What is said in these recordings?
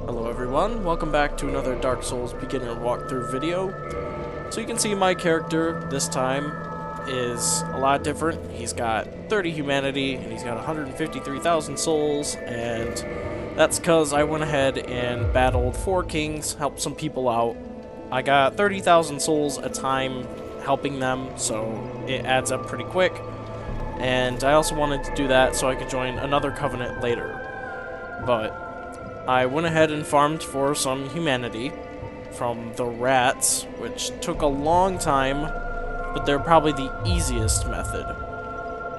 Hello everyone, welcome back to another Dark Souls beginner walkthrough video. So you can see my character this time is a lot different. He's got 30 humanity and he's got 153,000 souls, and that's because I went ahead and battled 4 kings, helped some people out. I got 30,000 souls a time helping them, so it adds up pretty quick. And I also wanted to do that so I could join another covenant later. But I went ahead and farmed for some humanity from the rats, which took a long time, but they're probably the easiest method.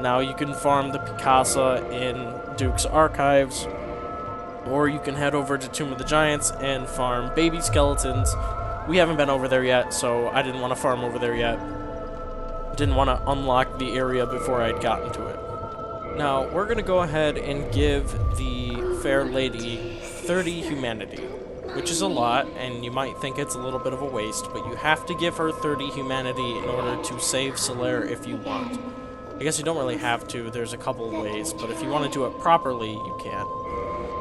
Now you can farm the Picasa in Duke's Archives, or you can head over to Tomb of the Giants and farm baby skeletons. We haven't been over there yet, so I didn't want to farm over there yet. Didn't want to unlock the area before I'd gotten to it. Now, we're going to go ahead and give the fair lady 30 humanity, which is a lot, and you might think it's a little bit of a waste, but you have to give her 30 humanity in order to save Solaire if you want. I guess you don't really have to, there's a couple of ways, but if you want to do it properly, you can.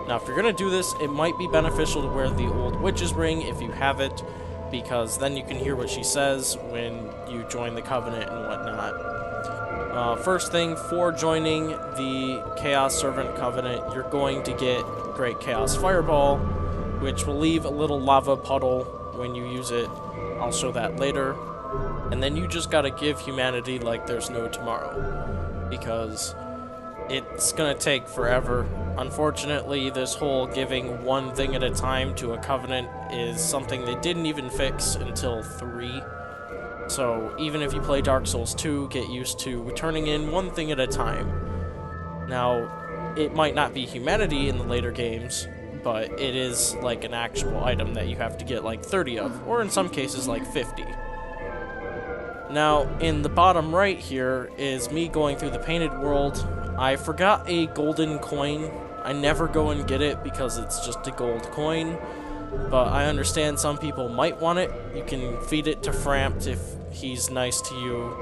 Now, if you're going to do this, it might be beneficial to wear the old witch's ring if you have it, because then you can hear what she says when you join the covenant and whatnot. First thing, for joining the Chaos Servant Covenant, you're going to get Great Chaos Fireball, which will leave a little lava puddle when you use it. I'll show that later. And then you just gotta give humanity like there's no tomorrow, because it's gonna take forever. Unfortunately, this whole giving one thing at a time to a covenant is something they didn't even fix until 3. So even if you play Dark Souls 2, get used to turning in one thing at a time. Now, it might not be humanity in the later games, but it is like an actual item that you have to get like 30 of, or in some cases like 50. Now, in the bottom right here is me going through the painted world. I forgot a golden coin. I never go and get it because it's just a gold coin, but I understand some people might want it. You can feed it to Frampt if he's nice to you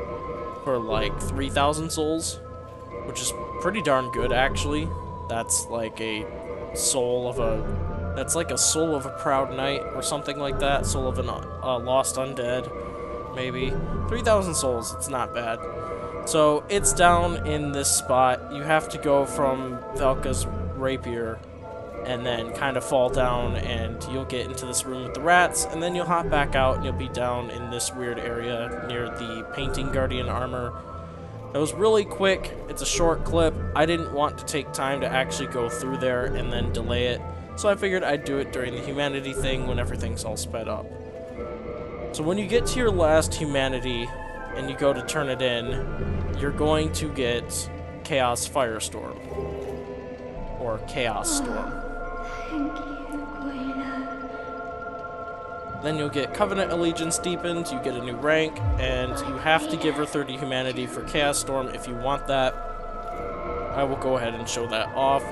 for like 3,000 souls, which is pretty darn good actually. That's like a soul of a... that's like a soul of a proud knight or something like that. Soul of a lost undead, maybe. 3,000 souls, it's not bad. So it's down in this spot. You have to go from Velka's rapier and then kind of fall down, and you'll get into this room with the rats, and then you'll hop back out and you'll be down in this weird area near the painting guardian armor. It was really quick. It's a short clip. I didn't want to take time to actually go through there and then delay it, so I figured I'd do it during the humanity thing when everything's all sped up. So when you get to your last humanity and you go to turn it in, you're going to get Chaos Firestorm, or Chaos Storm. Then you'll get Covenant Allegiance deepened, you get a new rank, and you have to give her 30 humanity for Chaos Storm if you want that. I will go ahead and show that off,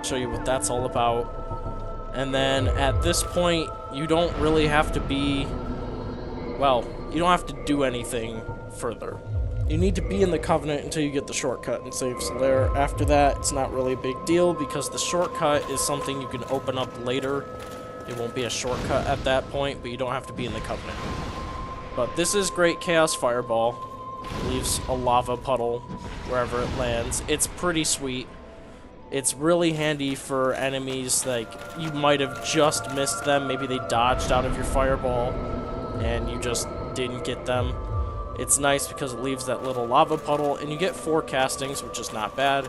show you what that's all about. And then at this point, you don't really have to be... well, you don't have to do anything further. You need to be in the Covenant until you get the shortcut and save Solaire. After that, it's not really a big deal, because the shortcut is something you can open up later. It won't be a shortcut at that point, but you don't have to be in the Covenant. But this is Great Chaos Fireball. It leaves a lava puddle wherever it lands. It's pretty sweet. It's really handy for enemies, like, you might have just missed them. Maybe they dodged out of your fireball, and you just didn't get them. It's nice because it leaves that little lava puddle, and you get 4 castings, which is not bad.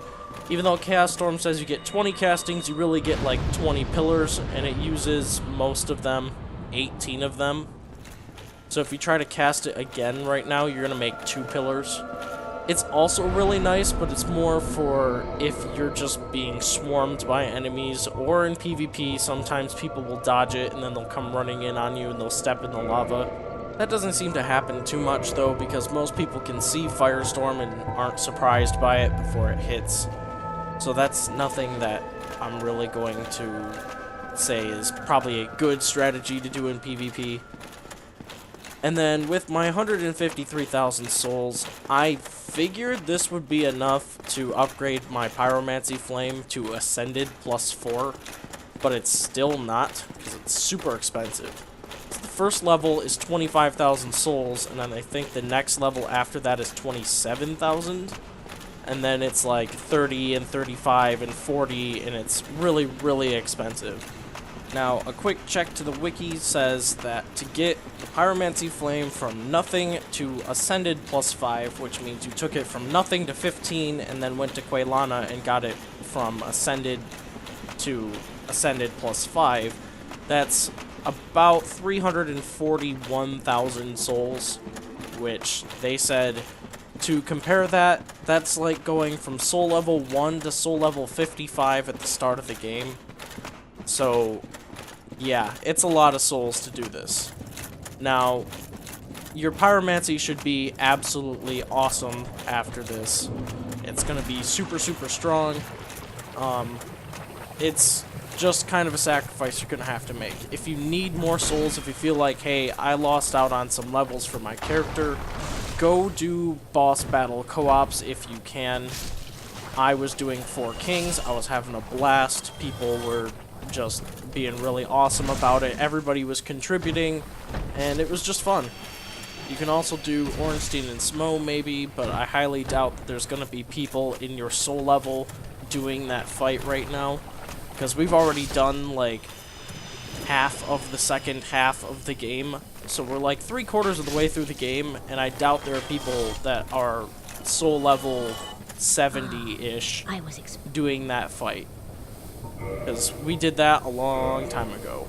Even though Chaos Storm says you get 20 castings, you really get like 20 pillars, and it uses most of them, 18 of them. So if you try to cast it again right now, you're going to make 2 pillars. It's also really nice, but it's more for if you're just being swarmed by enemies, or in PvP, sometimes people will dodge it, and then they'll come running in on you, and they'll step in the lava. That doesn't seem to happen too much, though, because most people can see Firestorm and aren't surprised by it before it hits. So that's nothing that I'm really going to say is probably a good strategy to do in PvP. And then with my 153,000 souls, I figured this would be enough to upgrade my Pyromancy Flame to Ascended +4. but it's still not, because it's super expensive. So the first level is 25,000 souls, and then I think the next level after that is 27,000. And then it's like 30 and 35 and 40, and it's really, really expensive. Now, a quick check to the wiki says that to get the Pyromancy Flame from nothing to Ascended +5, which means you took it from nothing to 15 and then went to Quelana and got it from Ascended to Ascended +5, that's about 341,000 souls, which they said, to compare that, that's like going from soul level 1 to soul level 55 at the start of the game. So, yeah, it's a lot of souls to do this. Now, your Pyromancy should be absolutely awesome after this. It's going to be super, super strong. It's just kind of a sacrifice you're going to have to make. If you need more souls, if you feel like, hey, I lost out on some levels for my character, go do boss battle co-ops if you can. I was doing 4 Kings. I was having a blast. People were just being really awesome about it. Everybody was contributing, and it was just fun. You can also do Ornstein and Smo maybe, but I highly doubt that there's going to be people in your soul level doing that fight right now, because we've already done like half of the second half of the game. So we're like 3/4 of the way through the game, and I doubt there are people that are soul level 70-ish doing that fight. Because we did that a long time ago.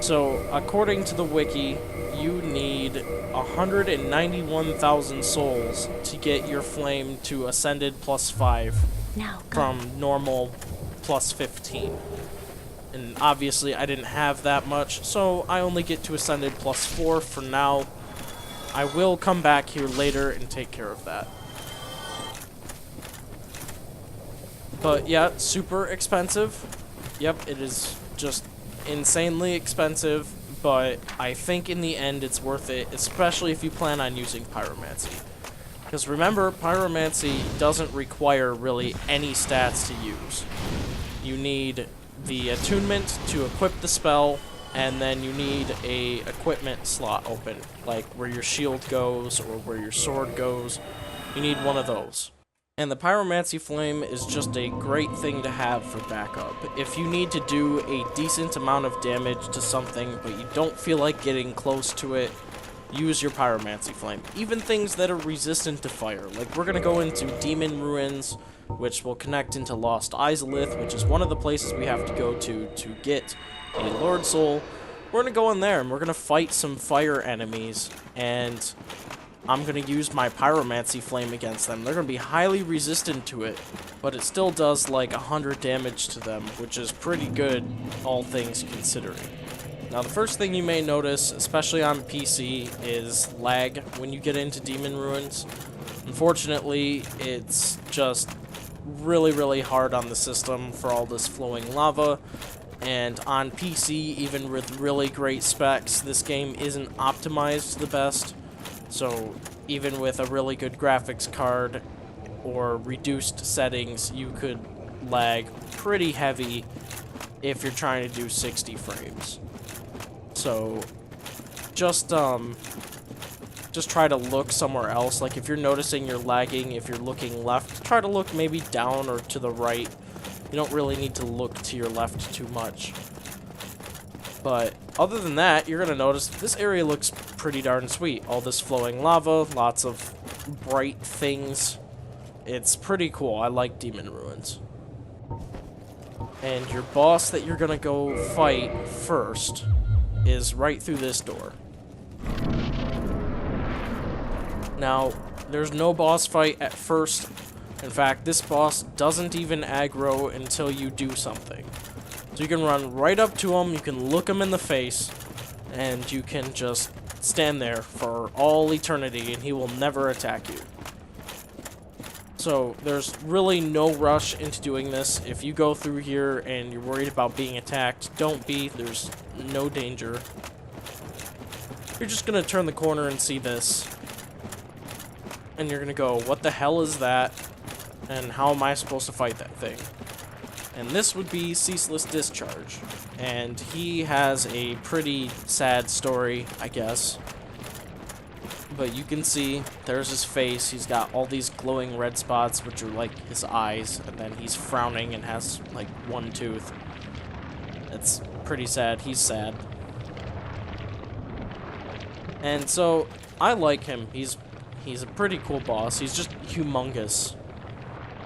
So, according to the wiki, you need 191,000 souls to get your flame to Ascended +5 from normal +15. And obviously I didn't have that much, so I only get to Ascended +4 for now. I will come back here later and take care of that. But yeah, super expensive. Yep, it is just insanely expensive, but I think in the end it's worth it, especially if you plan on using Pyromancy. Because remember, Pyromancy doesn't require really any stats to use. You need the Attunement to equip the spell, and then you need a equipment slot open, like where your shield goes or where your sword goes. You need one of those. And the Pyromancy Flame is just a great thing to have for backup. If you need to do a decent amount of damage to something, but you don't feel like getting close to it, use your Pyromancy Flame. Even things that are resistant to fire. Like, we're going to go into Demon Ruins, which will connect into Lost Izalith, which is one of the places we have to go to get a Lord Soul. We're going to go in there, and we're going to fight some fire enemies, and I'm going to use my Pyromancy Flame against them. They're going to be highly resistant to it, but it still does like 100 damage to them, which is pretty good, all things considering. Now, the first thing you may notice, especially on PC, is lag when you get into Demon Ruins. Unfortunately, it's just really, really hard on the system for all this flowing lava, and on PC, even with really great specs, this game isn't optimized the best. So even with a really good graphics card or reduced settings, you could lag pretty heavy if you're trying to do 60 frames. So just try to look somewhere else. Like, if you're noticing you're lagging, if you're looking left, try to look maybe down or to the right. You don't really need to look to your left too much. But other than that, you're going to notice this area looks pretty darn sweet. All this flowing lava, lots of bright things. It's pretty cool. I like Demon Ruins. And your boss that you're going to go fight first is right through this door. Now, there's no boss fight at first. In fact, this boss doesn't even aggro until you do something. So you can run right up to him, you can look him in the face, and you can just stand there for all eternity, and he will never attack you. So there's really no rush into doing this. If you go through here and you're worried about being attacked, don't be. There's no danger. You're just going to turn the corner and see this. And you're going to go, what the hell is that? And how am I supposed to fight that thing? And this would be Ceaseless Discharge. And he has a pretty sad story, I guess. But you can see, there's his face. He's got all these glowing red spots, which are like his eyes. And then he's frowning and has like one tooth. It's pretty sad. He's sad. And so, I like him. He's a pretty cool boss. He's just humongous.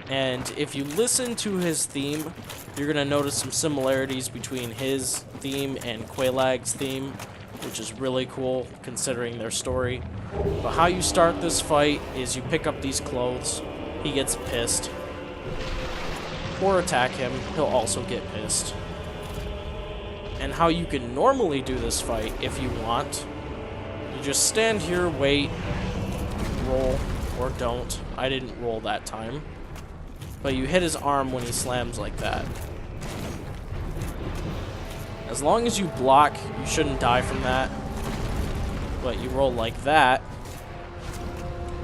And if you listen to his theme, you're going to notice some similarities between his theme and Quailag's theme, which is really cool considering their story. But how you start this fight is you pick up these clothes, he gets pissed, or attack him, he'll also get pissed. And how you can normally do this fight, if you want, you just stand here, wait, roll, or don't. I didn't roll that time. But you hit his arm when he slams like that. As long as you block, you shouldn't die from that. But you roll like that,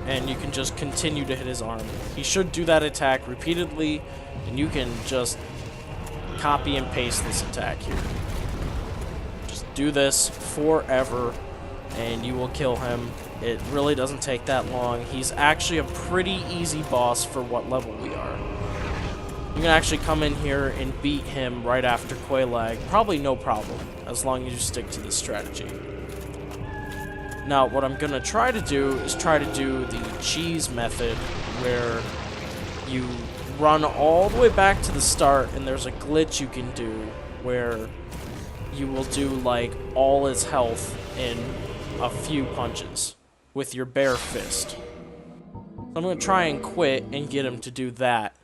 and you can just continue to hit his arm. He should do that attack repeatedly, and you can just copy and paste this attack here. Just do this forever, and you will kill him. It really doesn't take that long. He's actually a pretty easy boss for what level we are. You can actually come in here and beat him right after Quailag. Probably no problem, as long as you stick to this strategy. Now, what I'm going to try to do is try to do the cheese method, where you run all the way back to the start, and there's a glitch you can do where you will do, like, all his health in a few punches with your bare fist. So I'm going to try and quit and get him to do that.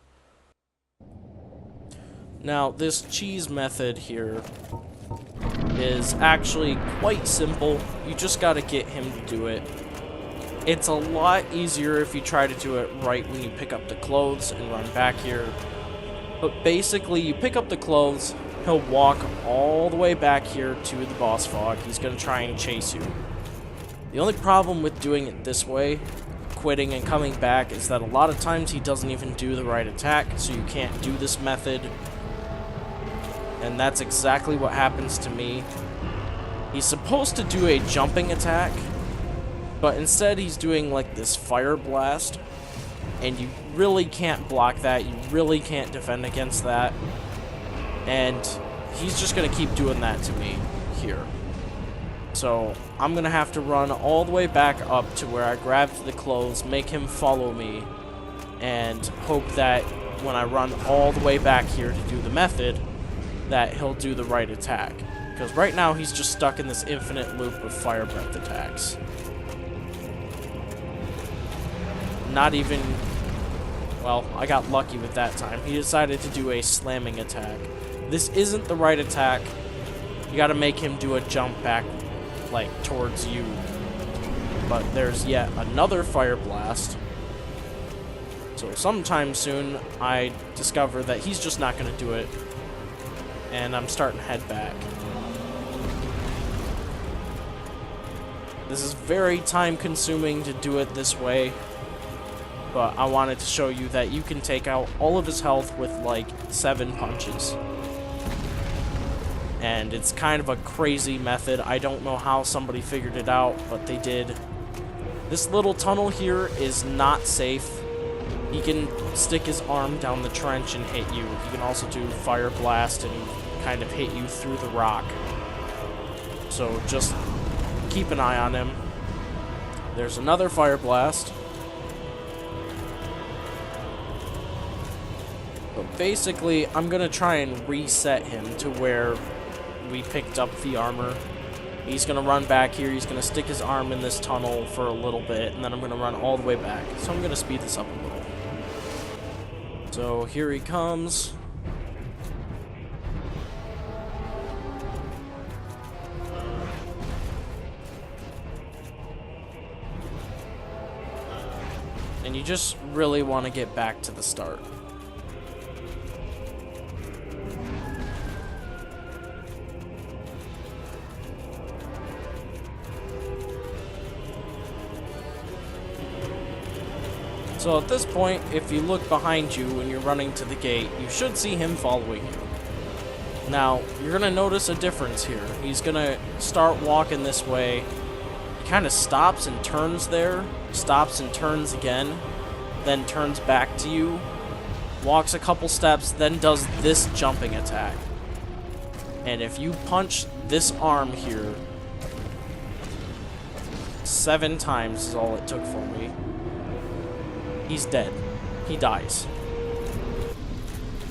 Now, this cheese method here is actually quite simple. You just got to get him to do it. It's a lot easier if you try to do it right when you pick up the clothes and run back here. But basically, you pick up the clothes, he'll walk all the way back here to the boss fog. He's going to try and chase you. The only problem with doing it this way, quitting and coming back, is that a lot of times he doesn't even do the right attack, so you can't do this method. And that's exactly what happens to me. He's supposed to do a jumping attack, but instead he's doing like this fire blast, and you really can't block that, you really can't defend against that, and he's just going to keep doing that to me here. So I'm going to have to run all the way back up to where I grabbed the clothes, make him follow me, and hope that when I run all the way back here to do the method, that he'll do the right attack. Because right now he's just stuck in this infinite loop of fire breath attacks. Not even... well, I got lucky with that time. He decided to do a slamming attack. This isn't the right attack. You gotta make him do a jump back, like, towards you. But there's yet another fire blast. So sometime soon, I discover that he's just not gonna do it. And I'm starting to head back. This is very time consuming to do it this way, but I wanted to show you that you can take out all of his health with like 7 punches. And it's kind of a crazy method. I don't know how somebody figured it out, but they did. This little tunnel here is not safe. He can stick his arm down the trench and hit you. He can also do fire blast and kind of hit you through the rock. So just keep an eye on him. There's another fire blast. But basically, I'm going to try and reset him to where we picked up the armor. He's going to run back here. He's going to stick his arm in this tunnel for a little bit, and then I'm going to run all the way back. So I'm going to speed this up a little. So here he comes. And you just really want to get back to the start. So at this point, if you look behind you when you're running to the gate, you should see him following you. Now, you're going to notice a difference here. He's going to start walking this way. He kind of stops and turns there, stops and turns again, then turns back to you, walks a couple steps, then does this jumping attack. And if you punch this arm here, 7 times is all it took for me, he's dead. He dies.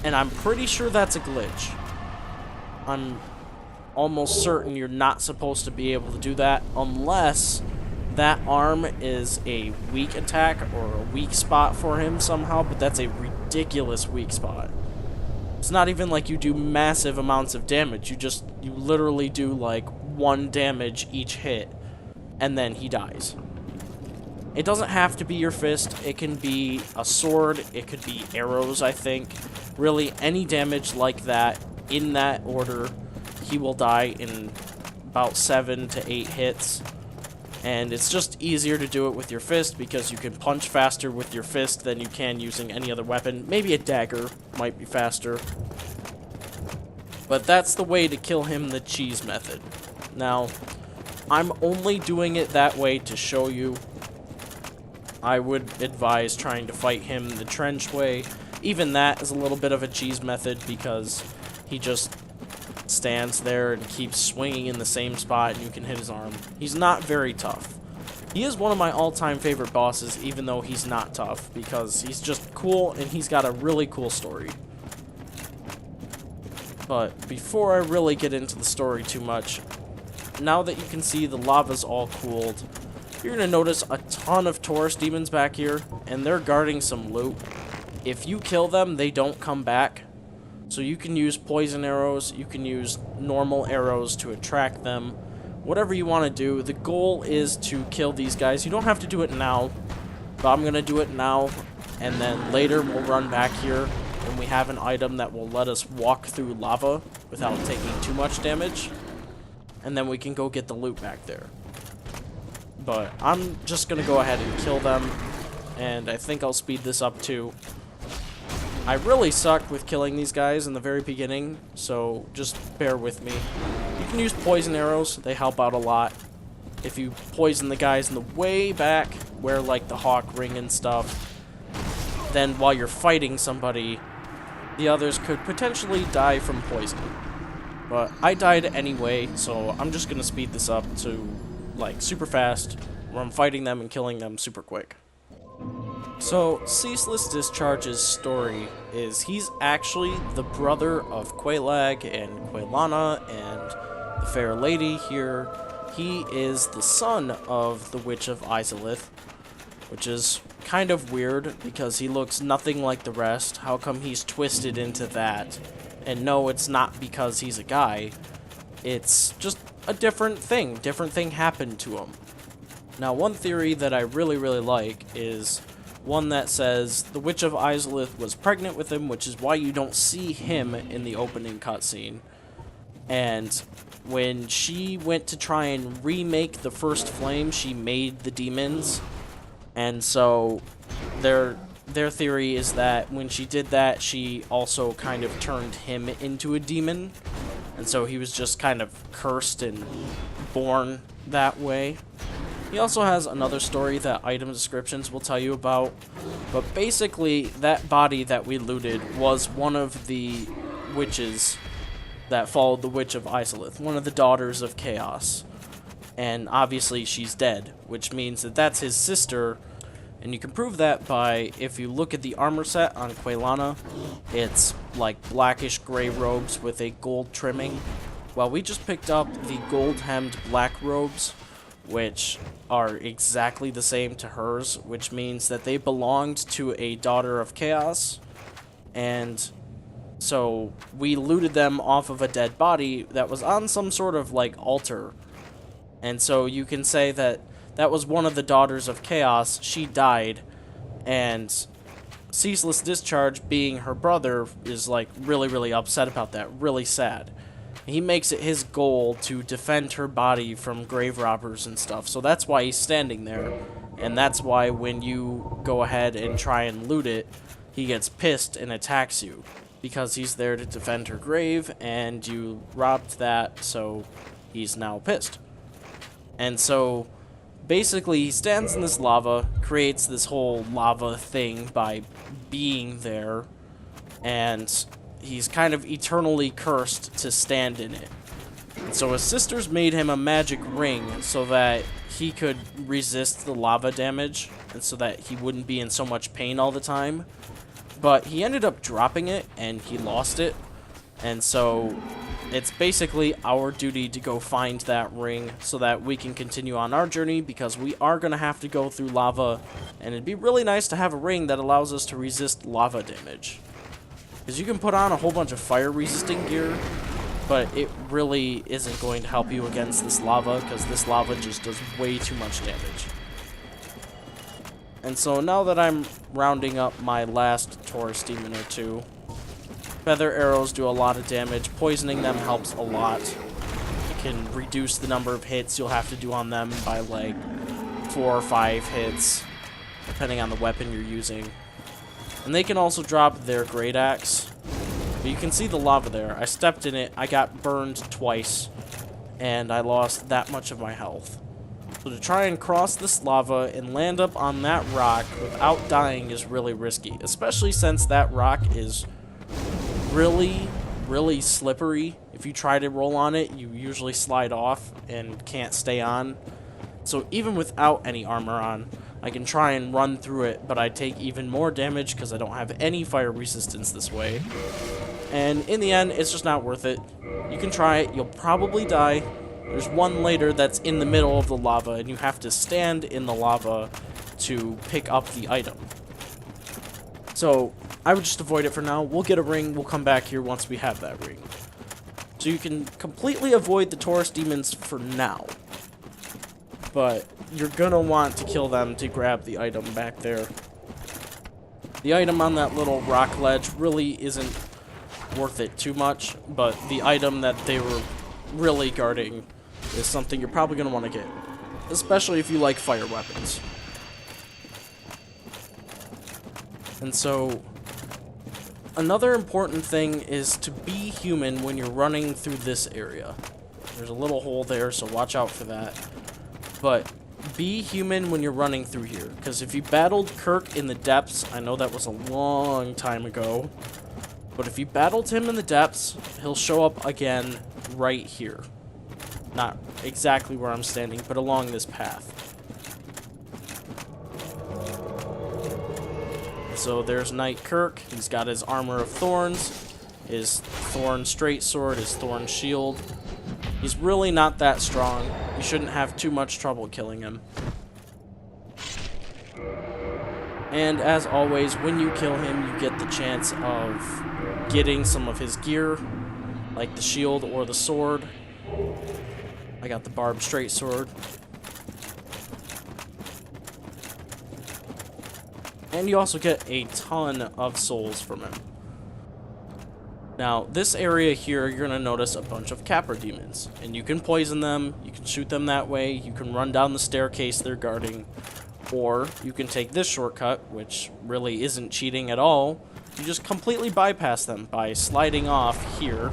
And I'm pretty sure that's a glitch. I'm almost certain you're not supposed to be able to do that unless that arm is a weak attack or a weak spot for him somehow, but that's a ridiculous weak spot. It's not even like you do massive amounts of damage. You literally do like 1 damage each hit, and then he dies. It doesn't have to be your fist. It can be a sword. It could be arrows, I think. Really, any damage like that, in that order, he will die in about 7 to 8 hits. And it's just easier to do it with your fist because you can punch faster with your fist than you can using any other weapon. Maybe a dagger might be faster. But that's the way to kill him the cheese method. Now, I'm only doing it that way to show you. I would advise trying to fight him the trench way. Even that is a little bit of a cheese method because he just stands there and keeps swinging in the same spot and you can hit his arm. He's not very tough. He is one of my all-time favorite bosses, even though he's not tough, because he's just cool and he's got a really cool story. But before I really get into the story too much, now that you can see the lava's all cooled, you're going to notice a ton of Taurus Demons back here, and they're guarding some loot. If you kill them, they don't come back. So you can use poison arrows, you can use normal arrows to attract them, whatever you want to do. The goal is to kill these guys. You don't have to do it now, but I'm going to do it now, and then later we'll run back here when we have an item that will let us walk through lava without taking too much damage, and then we can go get the loot back there. But I'm just going to go ahead and kill them, and I think I'll speed this up too. I really suck with killing these guys in the very beginning, so just bear with me. You can use poison arrows, they help out a lot. If you poison the guys in the way back, where like the hawk ring and stuff, then while you're fighting somebody, the others could potentially die from poison. But I died anyway, so I'm just gonna speed this up to like super fast, where I'm fighting them and killing them super quick. So, Ceaseless Discharge's story is he's actually the brother of Quelaag and Quelana and the Fair Lady here. He is the son of the Witch of Izalith, which is kind of weird because he looks nothing like the rest. How come he's twisted into that? And no, it's not because he's a guy. It's just a different thing. Different thing happened to him. Now, one theory that I really like is one that says the Witch of Izalith was pregnant with him, which is why you don't see him in the opening cutscene. And when she went to try and remake the first flame, she made the demons. And so their theory is that when she did that, she also kind of turned him into a demon. And so he was just kind of cursed and born that way. He also has another story that item descriptions will tell you about, but basically that body that we looted was one of the witches that followed the Witch of Izalith, one of the daughters of Chaos. And obviously she's dead, which means that that's his sister, and you can prove that by, if you look at the armor set on Quelana, it's like blackish gray robes with a gold trimming. Well, we just picked up the gold-hemmed black robes, which are exactly the same to hers, which means that they belonged to a daughter of Chaos, and so we looted them off of a dead body that was on some sort of like altar, and so you can say that that was one of the daughters of Chaos. She died, and Ceaseless Discharge, being her brother, is like really upset about that, really sad. He makes it his goal to defend her body from grave robbers and stuff, so that's why he's standing there. And that's why when you go ahead and try and loot it, he gets pissed and attacks you. Because he's there to defend her grave, and you robbed that, so he's now pissed. And so, basically, he stands in this lava, creates this whole lava thing by being there, and he's kind of eternally cursed to stand in it. And so his sisters made him a magic ring so that he could resist the lava damage, and so that he wouldn't be in so much pain all the time. But he ended up dropping it, and he lost it. And so it's basically our duty to go find that ring so that we can continue on our journey, because we are going to have to go through lava, and it'd be really nice to have a ring that allows us to resist lava damage. Because you can put on a whole bunch of fire-resisting gear, but it really isn't going to help you against this lava, because this lava just does way too much damage. And so now that I'm rounding up my last Taurus Demon or two, feather arrows do a lot of damage. Poisoning them helps a lot. It can reduce the number of hits you'll have to do on them by like 4 or 5 hits, depending on the weapon you're using. And they can also drop their great axe. But you can see the lava there. I stepped in it, I got burned twice, and I lost that much of my health. So to try and cross this lava and land up on that rock without dying is really risky, especially since that rock is really, really slippery. If you try to roll on it, you usually slide off and can't stay on. So even without any armor on, I can try and run through it, but I take even more damage because I don't have any fire resistance this way. And in the end, it's just not worth it. You can try it, you'll probably die. There's one later that's in the middle of the lava, and you have to stand in the lava to pick up the item. So, I would just avoid it for now. We'll get a ring, we'll come back here once we have that ring. So you can completely avoid the Taurus Demons for now. But you're gonna want to kill them to grab the item back there. The item on that little rock ledge really isn't worth it too much, but the item that they were really guarding is something you're probably going to want to get, especially if you like fire weapons. And so, another important thing is to be human when you're running through this area. There's a little hole there, so watch out for that. But be human when you're running through here, because if you battled Kirk in the depths, I know that was a long time ago, but if you battled him in the depths, he'll show up again right here. Not exactly where I'm standing, but along this path. So there's Knight Kirk. He's got his armor of thorns, his thorn straight sword, his thorn shield. He's really not that strong. You shouldn't have too much trouble killing him. And as always, when you kill him, you get the chance of getting some of his gear, like the shield or the sword. I got the barbed straight sword. And you also get a ton of souls from him. Now, this area here, you're going to notice a bunch of Capra Demons. And you can poison them, you can shoot them that way, you can run down the staircase they're guarding, or you can take this shortcut, which really isn't cheating at all. You just completely bypass them by sliding off here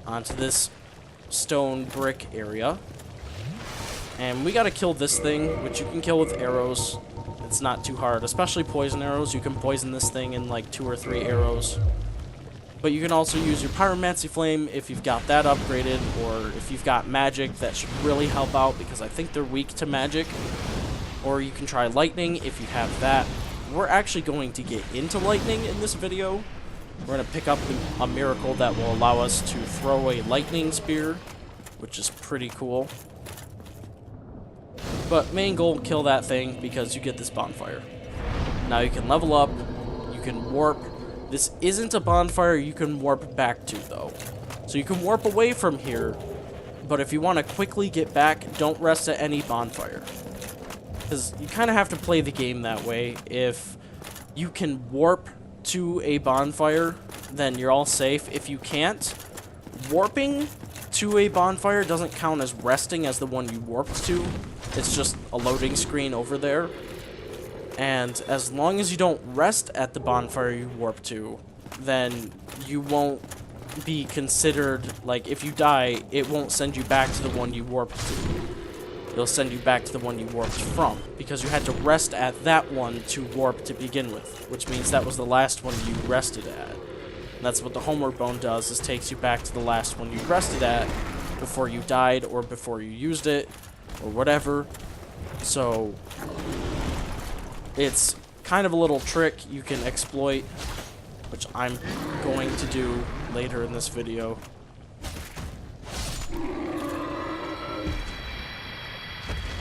onto this stone brick area. And we gotta kill this thing, which you can kill with arrows. It's not too hard, especially poison arrows. You can poison this thing in like 2 or 3 arrows. But you can also use your Pyromancy Flame if you've got that upgraded, or if you've got magic, that should really help out because I think they're weak to magic. Or you can try lightning if you have that. We're actually going to get into lightning in this video. We're going to pick up a miracle that will allow us to throw a lightning spear, which is pretty cool. But main goal, kill that thing because you get this bonfire. Now you can level up, you can warp. This isn't a bonfire you can warp back to though. So you can warp away from here, but if you want to quickly get back, don't rest at any bonfire. Because you kind of have to play the game that way. If you can warp to a bonfire, then you're all safe. If you can't, warping to a bonfire doesn't count as resting as the one you warped to. It's just a loading screen over there. And as long as you don't rest at the bonfire you warp to, then you won't be considered, like, if you die, it won't send you back to the one you warped to. It'll send you back to the one you warped from, because you had to rest at that one to warp to begin with, which means that was the last one you rested at. And that's what the homeward bone does, is takes you back to the last one you rested at before you died or before you used it or whatever. So it's kind of a little trick you can exploit, which I'm going to do later in this video.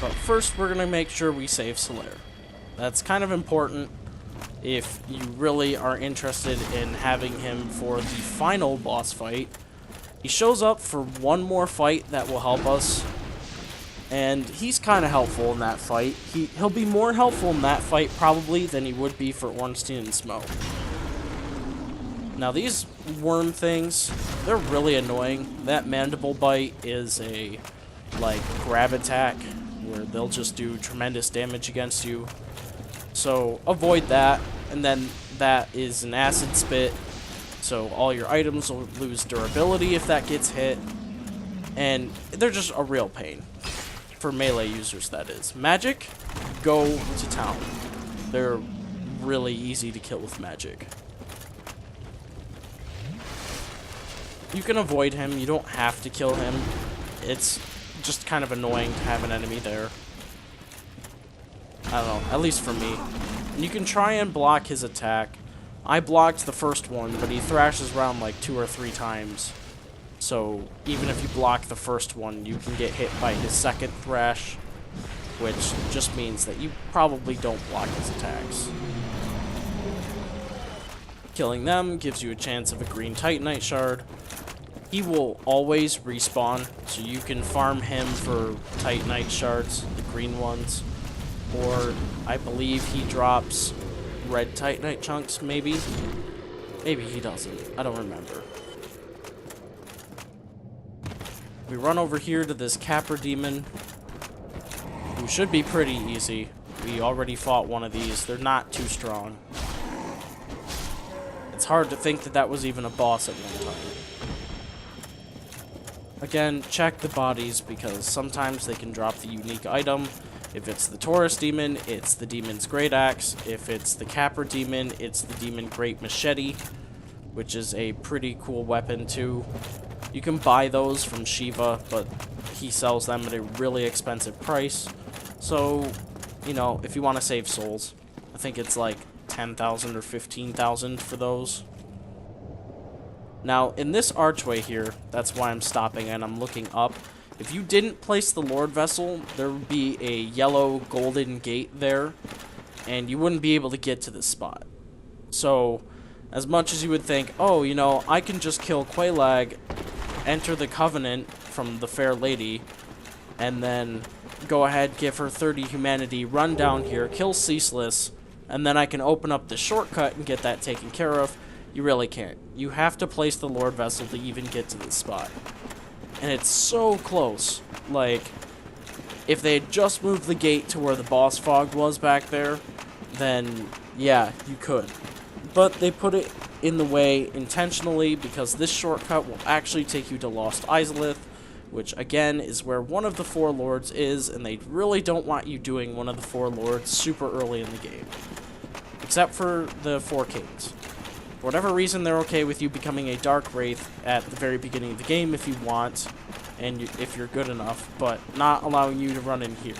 But first, we're going to make sure we save Solaire. That's kind of important if you really are interested in having him for the final boss fight. He shows up for one more fight that will help us, and he's kind of helpful in that fight. He'll be more helpful in that fight probably than he would be for Ornstein and Smoke. Now these worm things, they're really annoying. That mandible bite is a, like, grab attack where they'll just do tremendous damage against you. So avoid that, and then that is an acid spit, so all your items will lose durability if that gets hit, and they're just a real pain. For melee users, that is. Magic, go to town. They're really easy to kill with magic. You can avoid him, you don't have to kill him. It's just kind of annoying to have an enemy there. I don't know, at least for me. And you can try and block his attack. I blocked the first one, but he thrashes around like 2 or 3 times. So even if you block the first one, you can get hit by his second thrash, which just means that you probably don't block his attacks. Killing them gives you a chance of a green Titanite shard. He will always respawn, so you can farm him for Titanite shards, the green ones. Or I believe he drops red Titanite chunks, maybe? Maybe he doesn't. I don't remember. We run over here to this Capra Demon, who should be pretty easy. We already fought one of these. They're not too strong. It's hard to think that that was even a boss at one time. Again, check the bodies, because sometimes they can drop the unique item. If it's the Taurus Demon, it's the Demon's Great Axe. If it's the Capra Demon, it's the Demon Great Machete, which is a pretty cool weapon too. You can buy those from Shiva, but he sells them at a really expensive price. So, you know, if you want to save souls, I think it's like 10,000 or 15,000 for those. Now, in this archway here, that's why I'm stopping and I'm looking up. If you didn't place the Lord Vessel, there would be a yellow golden gate there, and you wouldn't be able to get to this spot. So, as much as you would think, oh, you know, I can just kill Quelaag, enter the Covenant from the Fair Lady, and then go ahead, give her 30 humanity, run down here, kill Ceaseless, and then I can open up the shortcut and get that taken care of. You really can't. You have to place the Lord Vessel to even get to this spot. And it's so close. Like, if they had just moved the gate to where the boss fog was back there, then yeah, you could. But they put it in the way intentionally, because this shortcut will actually take you to Lost Izalith, which again is where one of the 4 lords is, and they really don't want you doing one of the 4 lords super early in the game. Except for the 4 kings. For whatever reason, they're okay with you becoming a Dark Wraith at the very beginning of the game if you want, and if you're good enough, but not allowing you to run in here.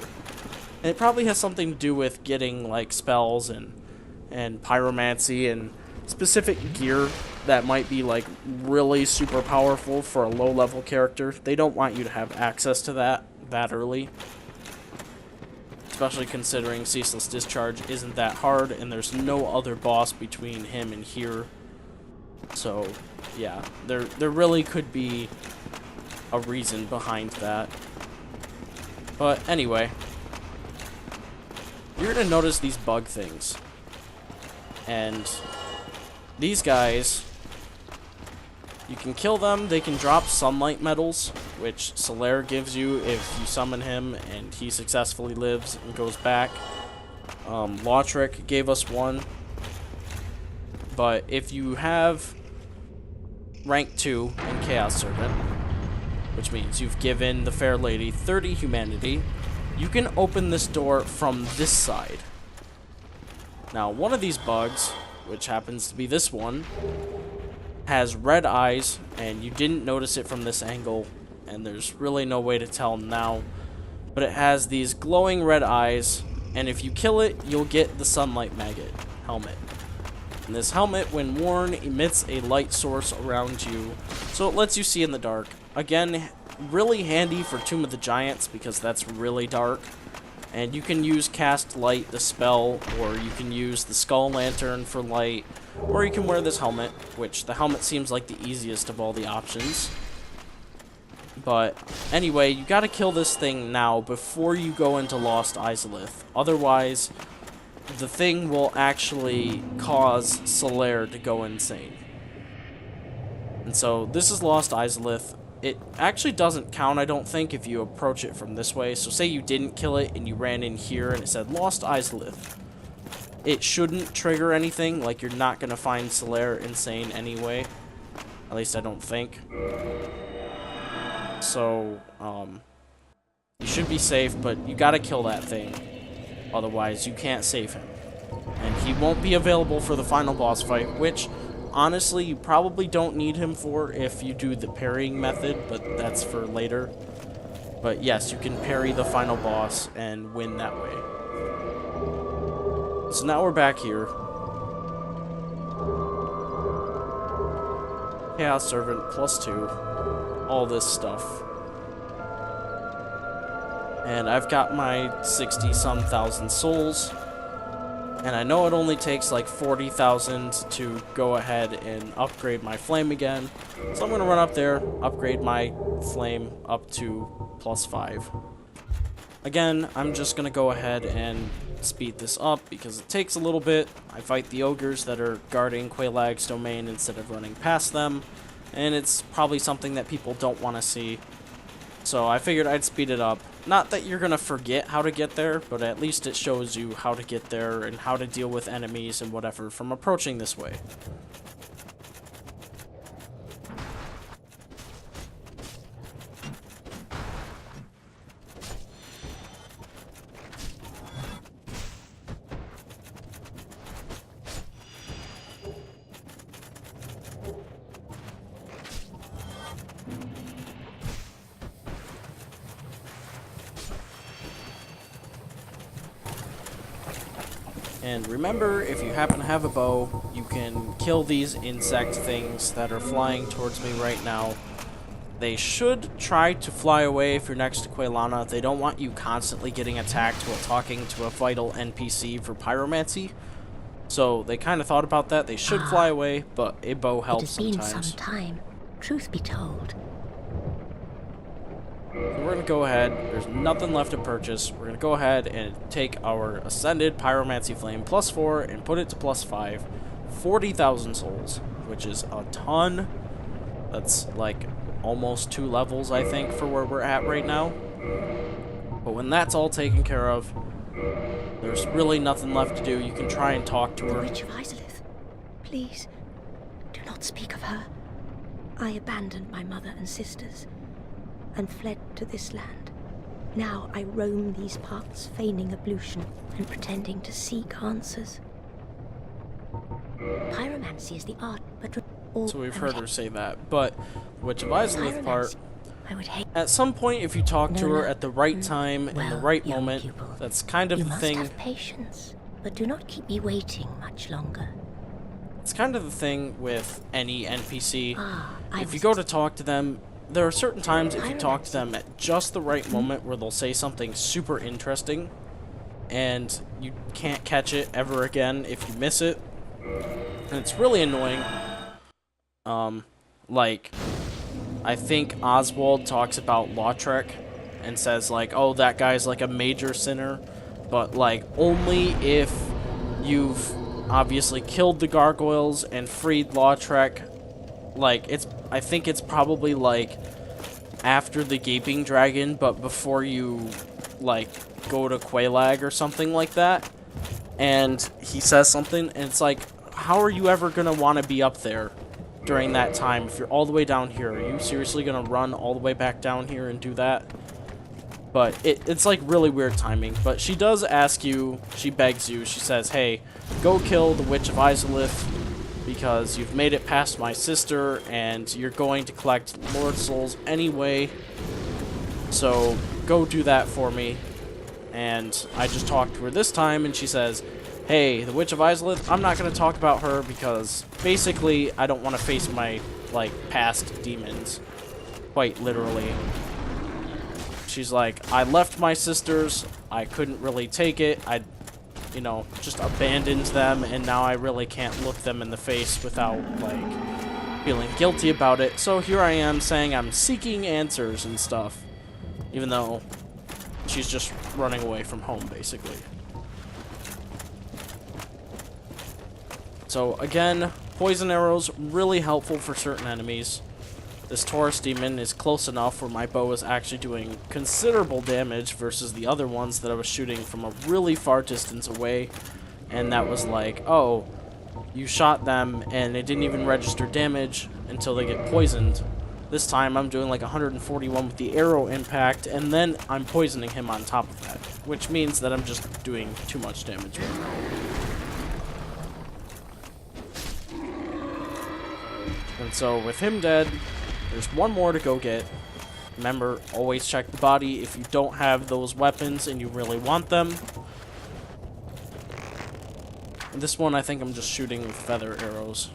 And it probably has something to do with getting, like, spells and pyromancy and specific gear that might be, like, really super powerful for a low-level character. They don't want you to have access to that early. Especially considering Ceaseless Discharge isn't that hard, and there's no other boss between him and here. So, yeah, there really could be a reason behind that. But anyway, you're going to notice these bug things. And these guys, You can kill them. They can drop sunlight medals, which Solaire gives you if you summon him and he successfully lives and goes back. Lautrec gave us one. But if you have rank 2 in Chaos Servant, which means you've given the fair lady 30 humanity, you can open this door from this side. Now, one of these bugs, which happens to be this one, has red eyes, and you didn't notice it from this angle, and there's really no way to tell now, but it has these glowing red eyes, and if you kill it, you'll get the Sunlight Maggot helmet. And this helmet, when worn, emits a light source around you, so it lets you see in the dark. Again, really handy for Tomb of the Giants, because that's really dark. And you can use Cast Light, the spell, or you can use the Skull Lantern for light, or you can wear this helmet, which the helmet seems like the easiest of all the options. But anyway, you gotta kill this thing now before you go into Lost Izalith. Otherwise, the thing will actually cause Solaire to go insane. And so, this is Lost Izalith. It actually doesn't count, I don't think, if you approach it from this way. So say you didn't kill it and you ran in here and it said Lost Izalith. It shouldn't trigger anything, like you're not going to find Solaire insane anyway. At least I don't think. So, you should be safe, but you got to kill that thing. Otherwise, you can't save him. And he won't be available for the final boss fight, which honestly, you probably don't need him for if you do the parrying method, but that's for later. But yes, you can parry the final boss and win that way. So now we're back here. Chaos Servant +2. All this stuff. And I've got my 60-some thousand souls. And I know it only takes like 40,000 to go ahead and upgrade my flame again. So I'm going to run up there, upgrade my flame up to +5. Again, I'm just going to go ahead and speed this up because it takes a little bit. I fight the ogres that are guarding Quaelag's domain instead of running past them. And it's probably something that people don't want to see. So I figured I'd speed it up. Not that you're going to forget how to get there, but at least it shows you how to get there and how to deal with enemies and whatever from approaching this way. And remember, if you happen to have a bow, you can kill these insect things that are flying towards me right now. They should try to fly away if you're next to Quaelana. They don't want you constantly getting attacked while talking to a vital NPC for Pyromancy. So they kind of thought about that. They should fly away, but a bow helps sometimes. It has been some time, truth be told. So we're going to go ahead, there's nothing left to purchase, we're going to go ahead and take our Ascended Pyromancy Flame +4 and put it to +5, 40,000 souls, which is a ton. That's like almost 2 levels, I think, for where we're at right now. But when that's all taken care of, there's really nothing left to do. You can try and talk to her. The Witch of Izalith, please, do not speak of her. I abandoned my mother and sisters and fled to this land. Now I roam these parts, feigning ablution and pretending to seek answers. Pyromancy is the art, but so we've heard her say that. But Witch of Izalith part, at some point, if you talk to her at the right time, in the right moment, that's kind of the thing. You must have patience, but do not keep me waiting much longer. It's kind of the thing with any NPC. If you go to talk to them, there are certain times if you talk to them at just the right moment where they'll say something super interesting and you can't catch it ever again if you miss it. And it's really annoying. Like, I think Oswald talks about Lautrec and says like, oh, that guy's like a major sinner, but like only if you've obviously killed the gargoyles and freed Lautrec. Like, it's I think it's probably like after the Gaping Dragon, but before you like go to Quelaag or something like that. And he says something, and it's like, how are you ever gonna want to be up there during that time if you're all the way down here? Are you seriously gonna run all the way back down here and do that? But it's like really weird timing. But she does ask you, she begs you, she says, hey, go kill the Witch of Izalith because you've made it past my sister and you're going to collect Lord Souls anyway. So go do that for me. And I just talked to her this time, and she says, hey, the Witch of Izalith, I'm not going to talk about her because basically I don't want to face my, like, past demons. Quite literally. She's like, I left my sisters, I couldn't really take it, I, you know, just abandoned them, and now I really can't look them in the face without, like, feeling guilty about it. So here I am saying I'm seeking answers and stuff, even though she's just running away from home, basically. So, again, poison arrows, really helpful for certain enemies. This Taurus Demon is close enough where my bow is actually doing considerable damage versus the other ones that I was shooting from a really far distance away. And that was like, oh, you shot them and it didn't even register damage until they get poisoned. This time I'm doing like 141 with the arrow impact, and then I'm poisoning him on top of that, which means that I'm just doing too much damage right now. And so with him dead, there's one more to go get. Remember, always check the body if you don't have those weapons and you really want them. And this one I think I'm just shooting with feather arrows.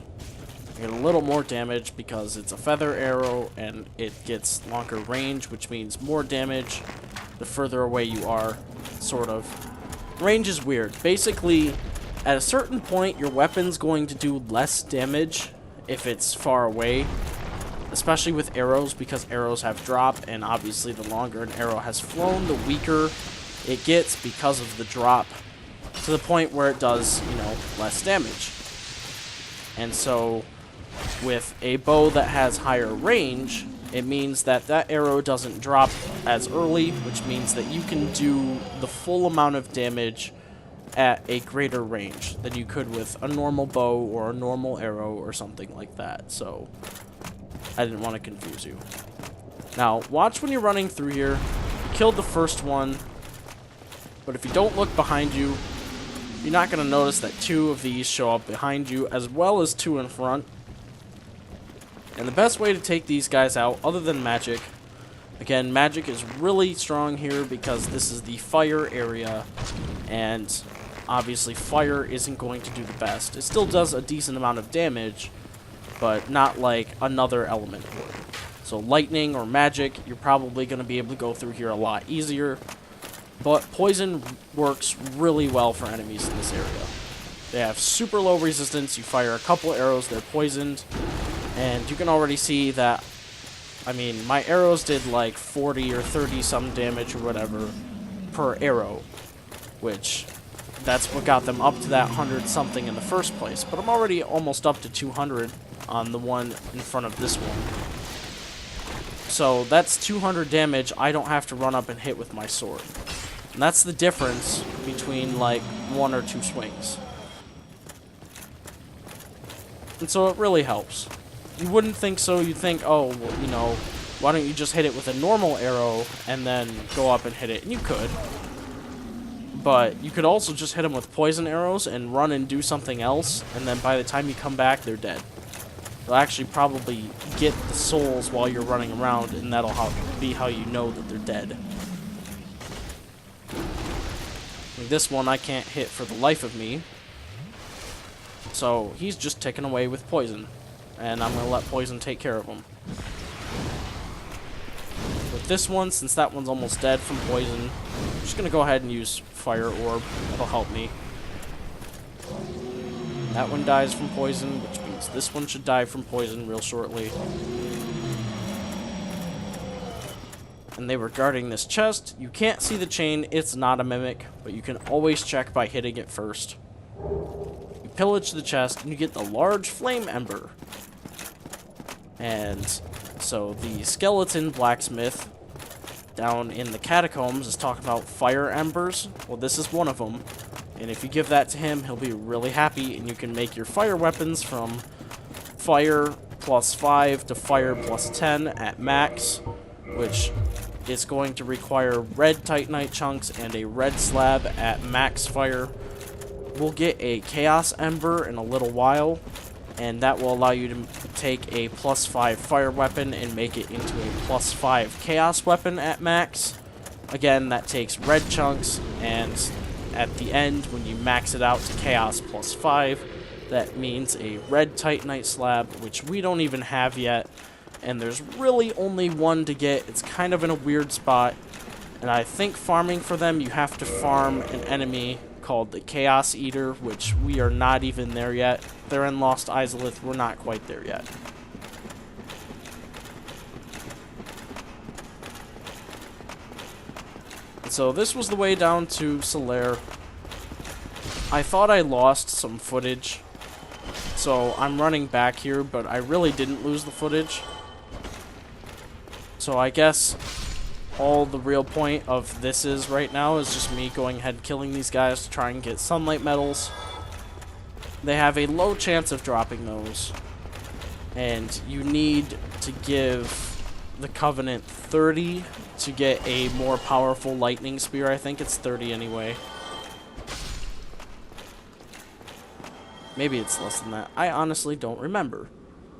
I get a little more damage because it's a feather arrow and it gets longer range, which means more damage the further away you are, sort of. Range is weird. Basically, at a certain point, your weapon's going to do less damage if it's far away, especially with arrows, because arrows have drop, and obviously the longer an arrow has flown, the weaker it gets because of the drop, to the point where it does, you know, less damage. And so with a bow that has higher range, it means that that arrow doesn't drop as early, which means that you can do the full amount of damage at a greater range than you could with a normal bow or a normal arrow or something like that. So I didn't want to confuse you. Now, watch when you're running through here. You killed the first one, but if you don't look behind you, you're not going to notice that two of these show up behind you, as well as two in front. And the best way to take these guys out, other than magic, again, magic is really strong here because this is the fire area, and obviously fire isn't going to do the best. It still does a decent amount of damage, but not like another element would. So lightning or magic, you're probably going to be able to go through here a lot easier. But poison works really well for enemies in this area. They have super low resistance. You fire a couple arrows, they're poisoned. And you can already see that, I mean, my arrows did like 40 or 30 some damage or whatever per arrow, which that's what got them up to that 100 something in the first place. But I'm already almost up to 200 on the one in front of this one. So that's 200 damage I don't have to run up and hit with my sword. And that's the difference between like one or two swings. And so it really helps. You wouldn't think so. You'd think, oh, well, you know, why don't you just hit it with a normal arrow and then go up and hit it? And you could. But you could also just hit them with poison arrows and run and do something else, and then by the time you come back, they're dead. They'll actually probably get the souls while you're running around, and that'll be how you know that they're dead. Like this one I can't hit for the life of me. So he's just ticking away with poison. And I'm going to let poison take care of him. With this one, since that one's almost dead from poison, I'm just going to go ahead and use Fire Orb. That'll help me. That one dies from poison, which means this one should die from poison real shortly. And they were guarding this chest. You can't see the chain, it's not a mimic, but you can always check by hitting it first. You pillage the chest, and you get the large flame ember. And so the skeleton blacksmith down in the catacombs is talking about fire embers. Well, this is one of them. And if you give that to him, he'll be really happy, and you can make your fire weapons from fire +5 to fire +10 at max, which is going to require red Titanite chunks and a red slab at max fire. We'll get a Chaos Ember in a little while, and that will allow you to take a +5 fire weapon and make it into a +5 Chaos weapon at max. Again, that takes red chunks, and at the end, when you max it out to Chaos +5, that means a red Titanite slab, which we don't even have yet. And there's really only one to get. It's kind of in a weird spot. And I think farming for them, you have to farm an enemy called the Chaos Eater, which we are not even there yet. They're in Lost Izalith. We're not quite there yet. So this was the way down to Solaire. I thought I lost some footage, so I'm running back here, but I really didn't lose the footage. So I guess all the real point of this is right now is just me going ahead and killing these guys to try and get sunlight medals. They have a low chance of dropping those, and you need to give the Covenant 30 to get a more powerful lightning spear. I think it's 30 anyway. Maybe it's less than that. I honestly don't remember.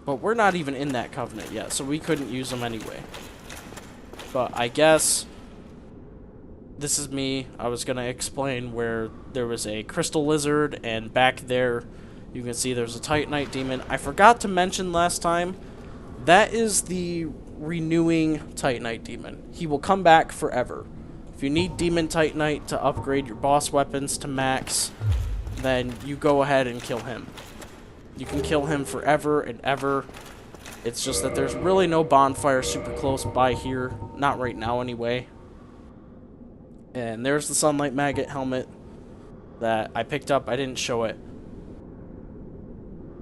But we're not even in that Covenant yet, so we couldn't use them anyway. But I guess this is me. I was going to explain where there was a crystal lizard, and back there you can see there's a Titanite Demon. I forgot to mention last time, that is the renewing Titanite Demon. He will come back forever. If you need Demon Titanite to upgrade your boss weapons to max, then you go ahead and kill him. You can kill him forever and ever. It's just that there's really no bonfire super close by here. Not right now anyway. And there's the Sunlight Maggot helmet that I picked up. I didn't show it,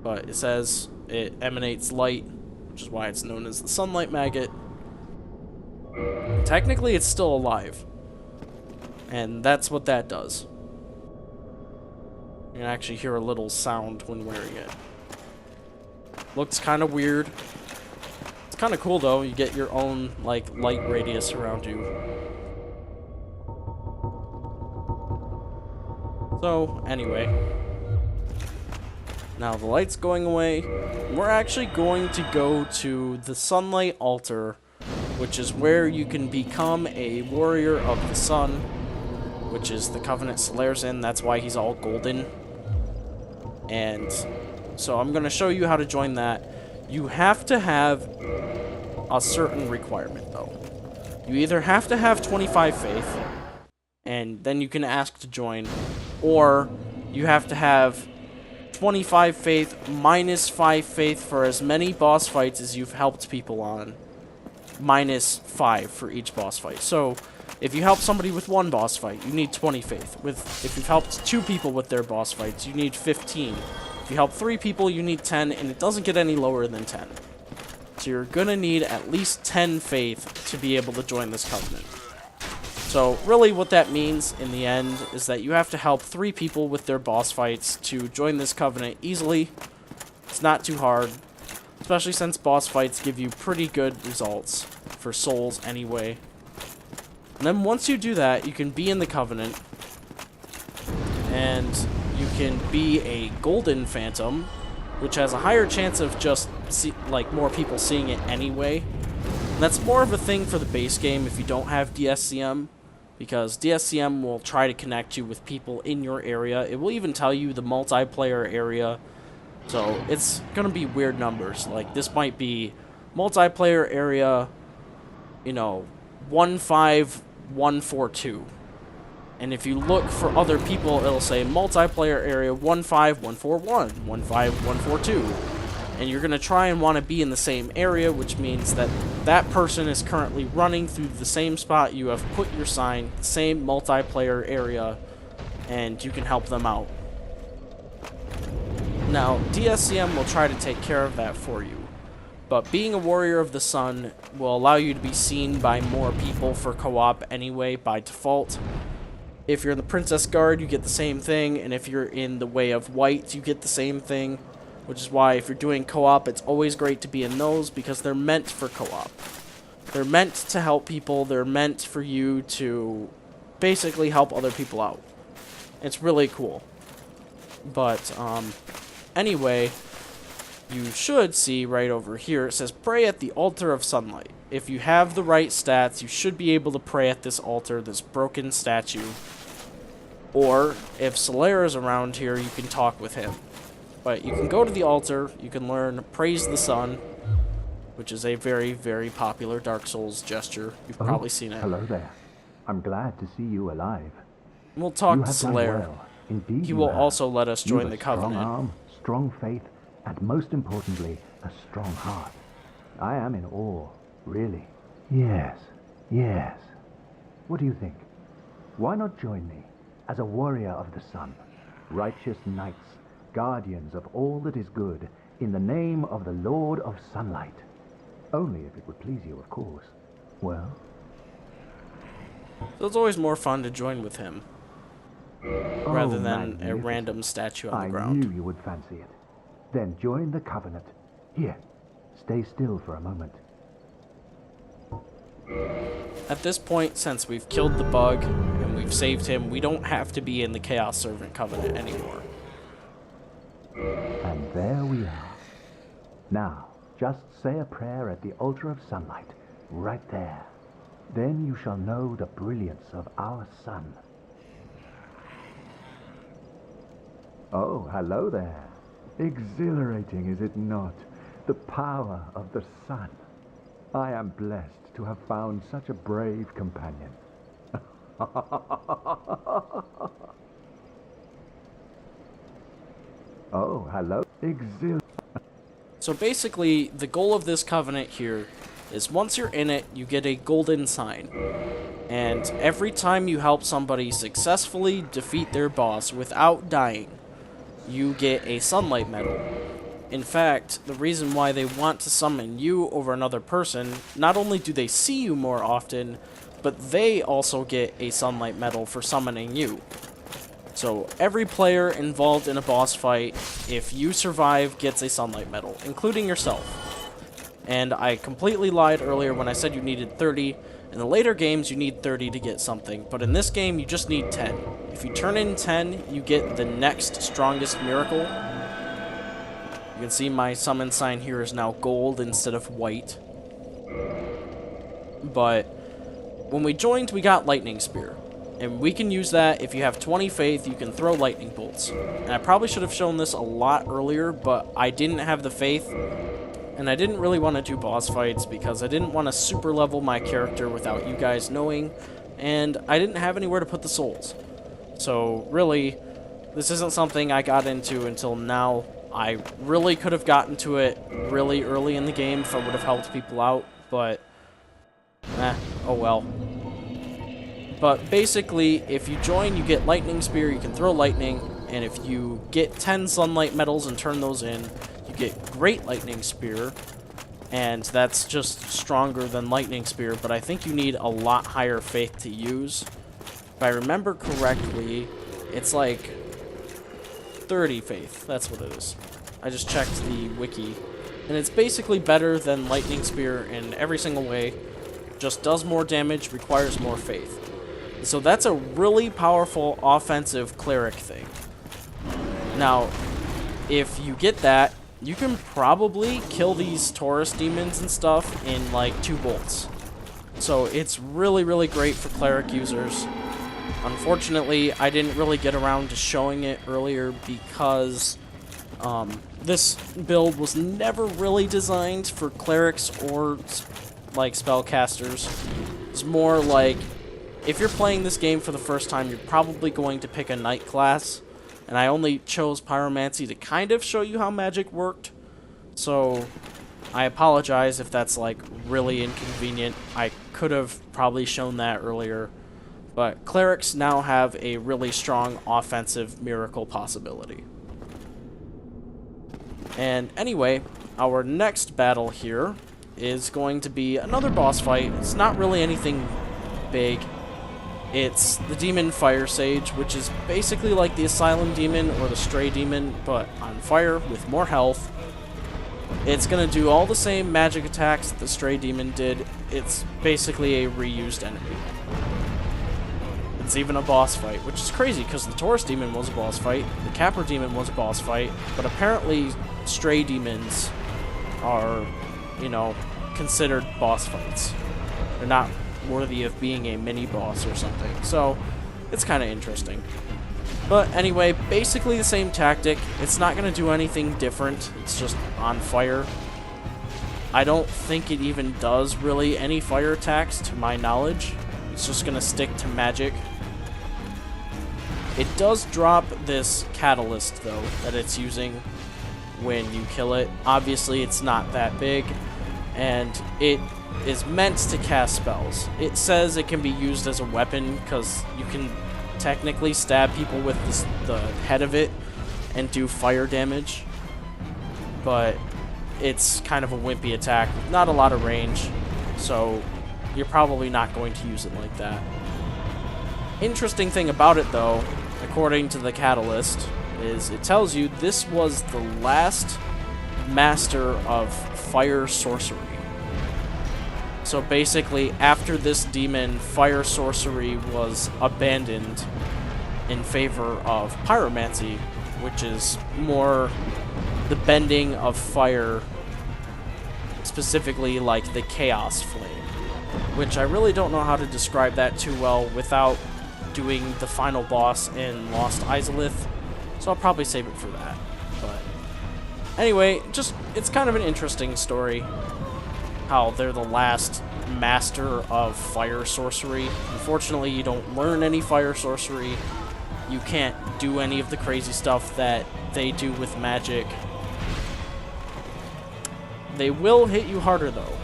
but it says it emanates light, which is why it's known as the Sunlight Maggot. Technically, it's still alive, and that's what that does. You can actually hear a little sound when wearing it. Looks kind of weird. It's kind of cool though. You get your own like light radius around you. So anyway, now the light's going away. We're actually going to go to the Sunlight Altar, which is where you can become a warrior of the sun, which is the Covenant Solaire's in. That's why he's all golden. And so I'm going to show you how to join that. You have to have a certain requirement, though. You either have to have 25 faith, and then you can ask to join, or you have to have 25 faith minus 5 faith for as many boss fights as you've helped people on, minus 5 for each boss fight. So if you help somebody with one boss fight, you need 20 faith. If you've helped 2 people with their boss fights, you need 15. If you help 3 people, you need 10, and it doesn't get any lower than 10. So you're gonna need at least 10 faith to be able to join this Covenant. So really what that means in the end is that you have to help 3 people with their boss fights to join this Covenant easily. It's not too hard, especially since boss fights give you pretty good results for souls anyway. And then once you do that, you can be in the Covenant, and you can be a Golden Phantom, which has a higher chance of just more people seeing it anyway. And that's more of a thing for the base game if you don't have DSCM, because DSCM will try to connect you with people in your area. It will even tell you the multiplayer area, so it's gonna be weird numbers. Like this might be multiplayer area, 15142. And if you look for other people, it'll say multiplayer area 15141, 15142. And you're going to try and want to be in the same area, which means that that person is currently running through the same spot you have put your sign, the same multiplayer area, and you can help them out. Now, DSCM will try to take care of that for you. But being a Warrior of the Sun will allow you to be seen by more people for co-op anyway, by default. If you're in the Princess Guard, you get the same thing, and if you're in the Way of White, you get the same thing, which is why if you're doing co-op, it's always great to be in those, because they're meant for co-op. They're meant to help people, they're meant for you to basically help other people out. It's really cool. But, anyway, you should see right over here, it says pray at the altar of sunlight. If you have the right stats, you should be able to pray at this altar, this broken statue. Or, if Solaire is around here, you can talk with him. But you can go to the altar, you can learn Praise the Sun, which is a very, very popular Dark Souls gesture. You've probably seen it. Hello there. I'm glad to see you alive. We'll talk to Solaire. Well. Indeed, he will also let us join the Covenant. Strong arm, strong faith, and most importantly, a strong heart. I am in awe, really. Yes, yes. What do you think? Why not join me as a warrior of the sun, righteous knights, guardians of all that is good, in the name of the Lord of Sunlight? Only if it would please you, of course. Well? So it's always more fun to join with him, rather than a random statue on the ground. I knew you would fancy it. Then join the Covenant. Here, stay still for a moment. At this point, since we've killed the bug, and we've saved him, we don't have to be in the Chaos Servant Covenant anymore. And there we are. Now, just say a prayer at the altar of sunlight, right there. Then you shall know the brilliance of our sun. Oh, hello there. Exhilarating, is it not? The power of the sun. I am blessed to have found such a brave companion. Oh, hello. So basically, the goal of this covenant here is once you're in it, you get a golden sign. And every time you help somebody successfully defeat their boss without dying, you get a sunlight medal. In fact, the reason why they want to summon you over another person, not only do they see you more often, but they also get a sunlight medal for summoning you. So every player involved in a boss fight, if you survive, gets a sunlight medal, including yourself. And I completely lied earlier when I said you needed 30. In the later games, you need 30 to get something, but in this game, you just need 10. If you turn in 10, you get the next strongest miracle. You can see my summon sign here is now gold instead of white. But when we joined, we got Lightning Spear. And we can use that. If you have 20 faith, you can throw lightning bolts. And I probably should have shown this a lot earlier, but I didn't have the faith. And I didn't really want to do boss fights because I didn't want to super level my character without you guys knowing. And I didn't have anywhere to put the souls. So really, this isn't something I got into until now. I really could have gotten to it really early in the game if I would have helped people out. But, oh well. But basically, if you join, you get Lightning Spear, you can throw lightning, and if you get 10 Sunlight Medals and turn those in, you get Great Lightning Spear, and that's just stronger than Lightning Spear, but I think you need a lot higher faith to use. If I remember correctly, it's like 30 faith, that's what it is. I just checked the wiki, and it's basically better than Lightning Spear in every single way, just does more damage, requires more faith. So that's a really powerful offensive cleric thing. Now, if you get that, you can probably kill these Taurus Demons and stuff in like 2 bolts. So it's really, really great for cleric users. Unfortunately, I didn't really get around to showing it earlier because this build was never really designed for clerics or like spellcasters. It's more like, if you're playing this game for the first time, you're probably going to pick a knight class, and I only chose Pyromancy to kind of show you how magic worked, so I apologize if that's like really inconvenient. I could have probably shown that earlier, but clerics now have a really strong offensive miracle possibility. And anyway, our next battle here is going to be another boss fight. It's not really anything big. It's the Demon Fire Sage, which is basically like the Asylum Demon or the Stray Demon, but on fire with more health. It's going to do all the same magic attacks that the Stray Demon did. It's basically a reused enemy. It's even a boss fight, which is crazy because the Taurus Demon was a boss fight, the Capra Demon was a boss fight, but apparently Stray Demons are, you know, considered boss fights. They're not worthy of being a mini-boss or something, so it's kind of interesting. But anyway, basically the same tactic. It's not going to do anything different. It's just on fire. I don't think it even does really any fire attacks to my knowledge. It's just going to stick to magic. It does drop this catalyst, though, that it's using when you kill it. Obviously, it's not that big, and it is meant to cast spells. It says it can be used as a weapon because you can technically stab people with the head of it and do fire damage, but it's kind of a wimpy attack, not a lot of range, so you're probably not going to use it like that. Interesting thing about it, though, according to the catalyst, is it tells you this was the last master of fire sorcery. So basically, after this demon, fire sorcery was abandoned in favor of pyromancy, which is more the bending of fire, specifically like the chaos flame, which I really don't know how to describe that too well without doing the final boss in Lost Izalith, so I'll probably save it for that. But anyway, just it's kind of an interesting story how they're the last master of fire sorcery. Unfortunately, you don't learn any fire sorcery. You can't do any of the crazy stuff that they do with magic. They will hit you harder, though.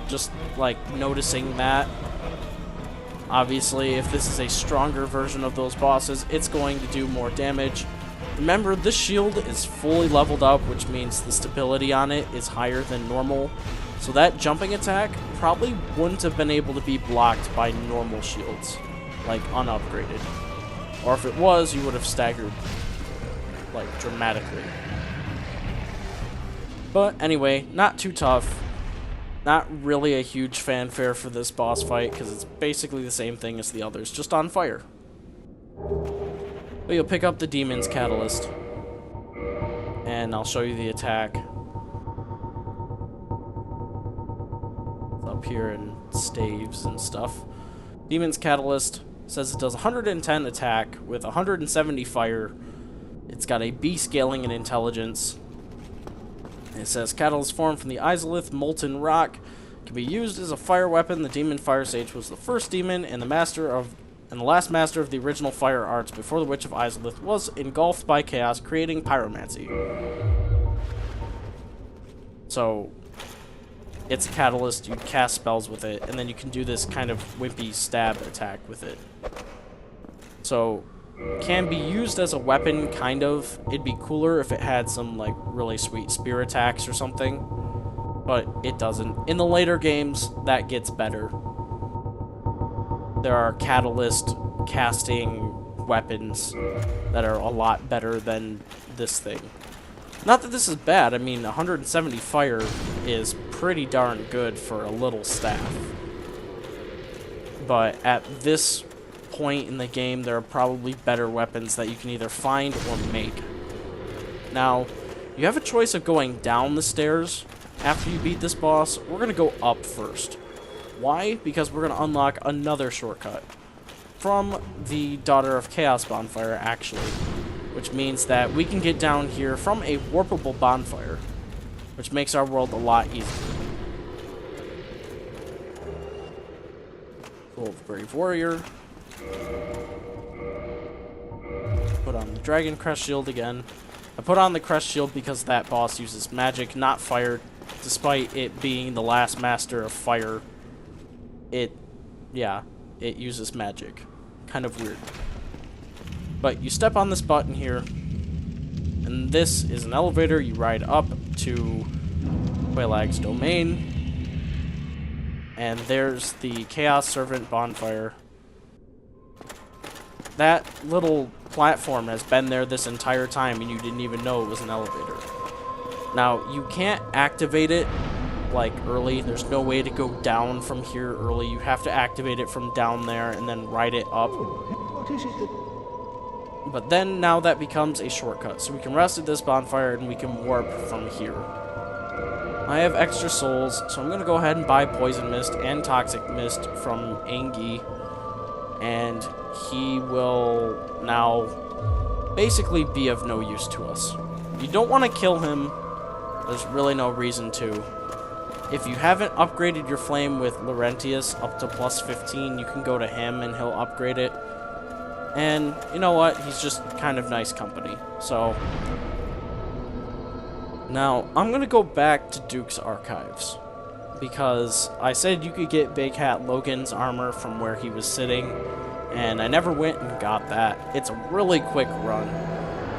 Just, like, noticing that. Obviously, if this is a stronger version of those bosses, it's going to do more damage. Remember, this shield is fully leveled up, which means the stability on it is higher than normal. So that jumping attack probably wouldn't have been able to be blocked by normal shields, like unupgraded. Or if it was, you would have staggered, like, dramatically. But anyway, not too tough. Not really a huge fanfare for this boss fight, because it's basically the same thing as the others, just on fire. But you'll pick up the Demon's Catalyst, and I'll show you the attack. Up here in staves and stuff. Demon's Catalyst says it does 110 attack with 170 fire. It's got a B scaling in intelligence. It says catalyst formed from the Izalith molten rock, can be used as a fire weapon. The Demon Fire Sage was the first demon and the last master of the original fire arts before the Witch of Izalith was engulfed by chaos, creating pyromancy. So it's a catalyst, you cast spells with it, and then you can do this kind of wimpy stab attack with it. So, can be used as a weapon, kind of. It'd be cooler if it had some, like, really sweet spear attacks or something, but it doesn't. In the later games, that gets better. There are catalyst casting weapons that are a lot better than this thing. Not that this is bad. I mean, 170 fire is pretty darn good for a little staff. But at this point in the game, there are probably better weapons that you can either find or make. Now, you have a choice of going down the stairs after you beat this boss. We're going to go up first. Why? Because we're going to unlock another shortcut from the Daughter of Chaos Bonfire, actually. Which means that we can get down here from a warpable bonfire, which makes our world a lot easier. Full of Brave Warrior. Put on the Dragon Crest Shield again. I put on the Crest Shield because that boss uses magic, not fire, despite it being the last master of fire. It uses magic. Kind of weird. But you step on this button here, And this is an elevator. You ride up to Quailag's domain. And there's the Chaos Servant Bonfire. That little platform has been there this entire time, and you didn't even know it was an elevator. Now, you can't activate it, like, early. There's no way to go down from here early. You have to activate it from down there and then ride it up. What is it that... But then, now that becomes a shortcut. So we can rest at this bonfire, and we can warp from here. I have extra souls, so I'm going to go ahead and buy Poison Mist and Toxic Mist from Angie. And he will now basically be of no use to us. You don't want to kill him. There's really no reason to. If you haven't upgraded your flame with Laurentius up to plus 15, you can go to him and he'll upgrade it. And you know what? He's just kind of nice company. So now I'm going to go back to Duke's Archives, because I said you could get Big Hat Logan's armor from where he was sitting, and I never went and got that. It's a really quick run,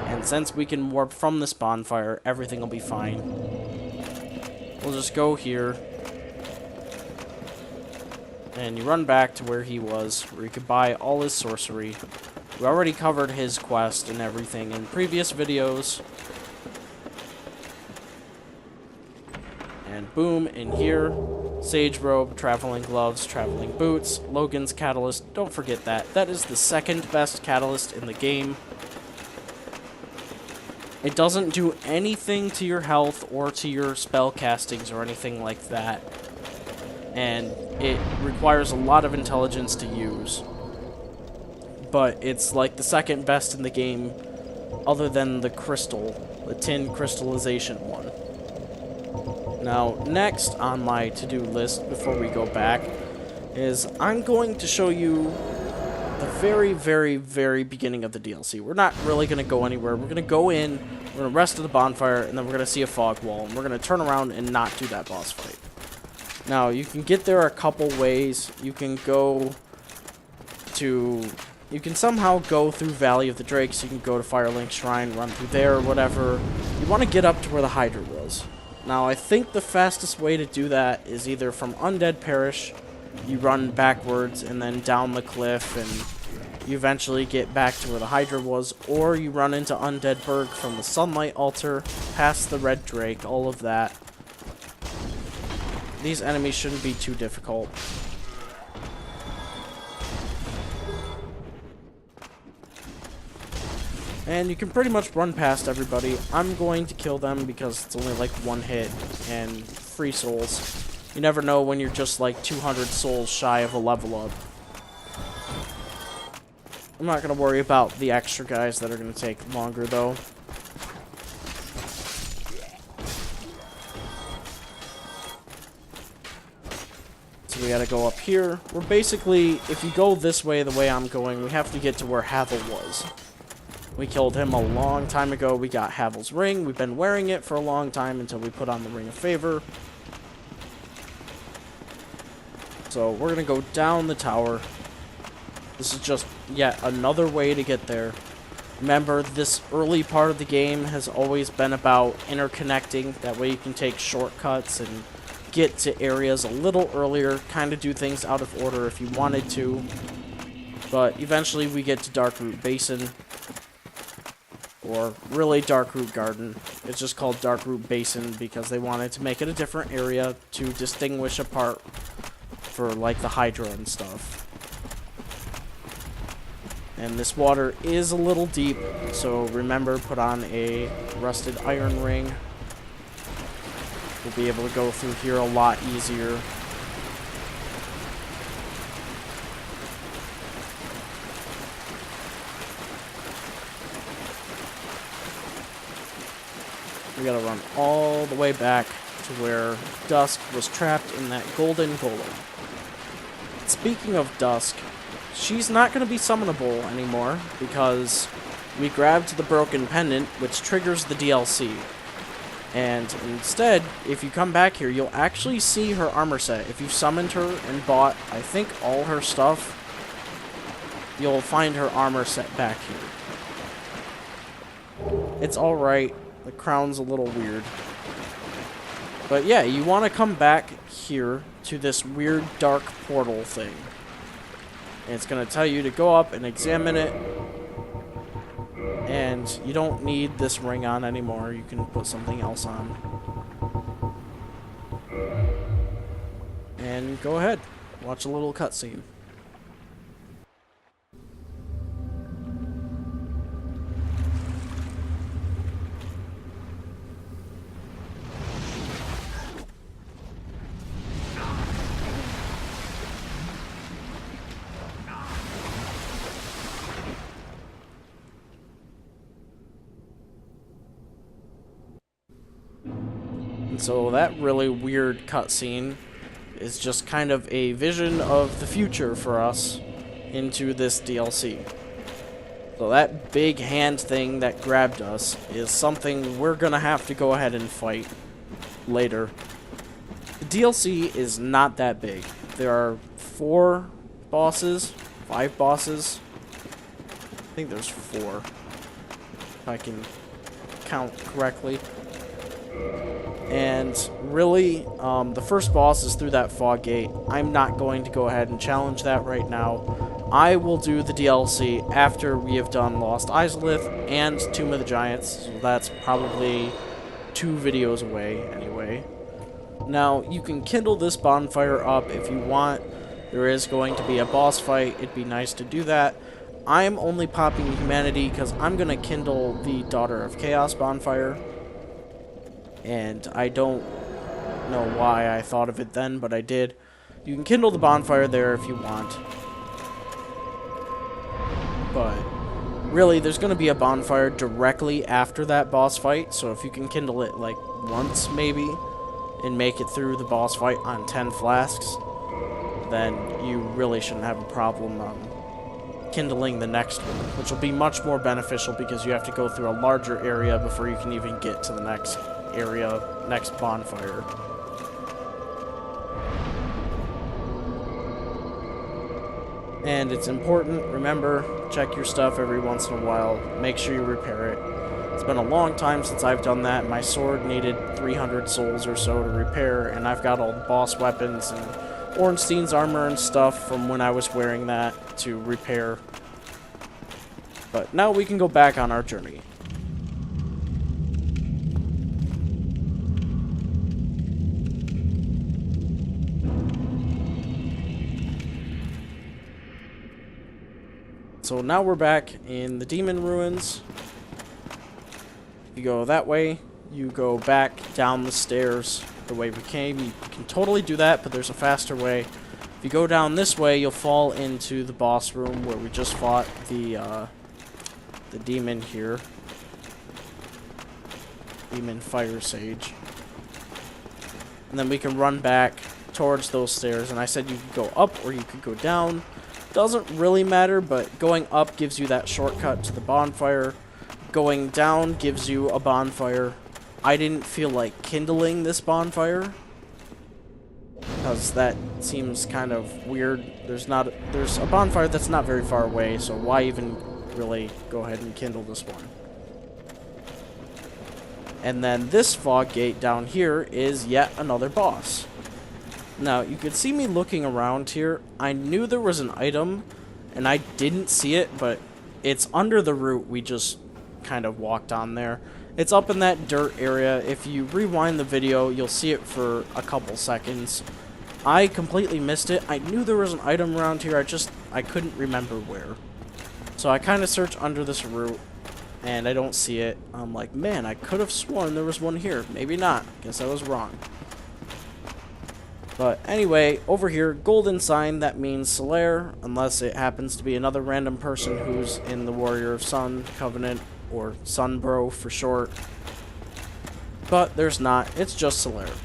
and since we can warp from this bonfire, everything will be fine. We'll just go here, and you run back to where he was, where you could buy all his sorcery. We already covered his quest and everything in previous videos. And boom, in here, Sage Robe, Traveling Gloves, Traveling Boots, Logan's Catalyst. Don't forget that. That is the second best catalyst in the game. It doesn't do anything to your health or to your spell castings or anything like that. And it requires a lot of intelligence to use. But it's like the second best in the game, other than the crystal, the tin crystallization one. Now, next on my to-do list before we go back is I'm going to show you the very, very, very beginning of the DLC. We're not really going to go anywhere. We're going to go in, we're going to rest at the bonfire, and then we're going to see a fog wall, and we're going to turn around and not do that boss fight. Now, you can get there a couple ways. You can go to... You can somehow go through Valley of the Drakes. You can go to Firelink Shrine, run through there, or whatever. You want to get up to where the Hydra was. Now, I think the fastest way to do that is either from Undead Parish, you run backwards and then down the cliff, and you eventually get back to where the Hydra was, or you run into Undead Burg from the Sunlight Altar, past the Red Drake, all of that. These enemies shouldn't be too difficult. And you can pretty much run past everybody. I'm going to kill them because it's only like one hit and free souls. You never know when you're just like 200 souls shy of a level up. I'm not going to worry about the extra guys that are going to take longer though. So we got to go up here. We're basically, if you go this way, the way I'm going, we have to get to where Havel was. We killed him a long time ago. We got Havel's ring. We've been wearing it for a long time until we put on the Ring of Favor. So we're going to go down the tower. This is just yet another way to get there. Remember, this early part of the game has always been about interconnecting. That way you can take shortcuts and get to areas a little earlier. Kind of do things out of order if you wanted to. But eventually we get to Darkroot Basin. Or really Darkroot Garden. It's just called Darkroot Basin because they wanted to make it a different area to distinguish apart for like the Hydra and stuff. And this water is a little deep, so remember, put on a rusted iron ring. We'll be able to go through here a lot easier. We gotta run all the way back to where Dusk was trapped in that golden golem. Speaking of Dusk, she's not gonna be summonable anymore because we grabbed the broken pendant, which triggers the DLC. And instead, if you come back here, you'll actually see her armor set. If you summoned her and bought, I think, all her stuff, you'll find her armor set back here. It's alright. The crown's a little weird. But yeah, you want to come back here to this weird dark portal thing. And it's going to tell you to go up and examine it. And you don't need this ring on anymore. You can put something else on. And go ahead. Watch a little cutscene. So that really weird cutscene is just kind of a vision of the future for us into this DLC. So that big hand thing that grabbed us is something we're gonna have to go ahead and fight later. The DLC is not that big. There are 5 bosses. I think there's 4, if I can count correctly. And really, the first boss is through that fog gate. I'm not going to go ahead and challenge that right now. I will do the DLC after we have done Lost Izalith and Tomb of the Giants. So that's probably 2 videos away anyway. Now, you can kindle this bonfire up if you want. There is going to be a boss fight. It'd be nice to do that. I'm only popping humanity because I'm going to kindle the Daughter of Chaos bonfire. And I don't know why I thought of it then, but I did. You can kindle the bonfire there if you want. But really, there's going to be a bonfire directly after that boss fight, so if you can kindle it like once maybe, and make it through the boss fight on 10 flasks, then you really shouldn't have a problem kindling the next one, which will be much more beneficial because you have to go through a larger area before you can even get to the next area, next bonfire. And it's important, remember, check your stuff every once in a while, make sure you repair it. It's been a long time since I've done that. My sword needed 300 souls or so to repair, and I've got all the boss weapons and Ornstein's armor and stuff from when I was wearing that to repair. But now we can go back on our journey. So now we're back in the demon ruins. You go that way, you go back down the stairs the way we came. You can totally do that, but there's a faster way. If you go down this way, you'll fall into the boss room where we just fought the demon here. Demon Fire Sage. And then we can run back towards those stairs, and I said you could go up or you could go down. Doesn't really matter, but going up gives you that shortcut to the bonfire. Going down gives you a bonfire. I didn't feel like kindling this bonfire because that seems kind of weird. There's a bonfire that's not very far away, so why even really go ahead and kindle this one? And then this fog gate down here is yet another boss. Now, you could see me looking around here. I knew there was an item, and I didn't see it, but it's under the route we just kind of walked on there. It's up in that dirt area. If you rewind the video, you'll see it for a couple seconds. I completely missed it. I knew there was an item around here, I couldn't remember where. So I kind of searched under this route, and I don't see it. I'm like, man, I could have sworn there was one here. Maybe not. Guess I was wrong. But anyway, over here, golden sign, that means Solaire, unless it happens to be another random person who's in the Warrior of Sun Covenant, or Sunbro for short. But there's not, it's just Solaire.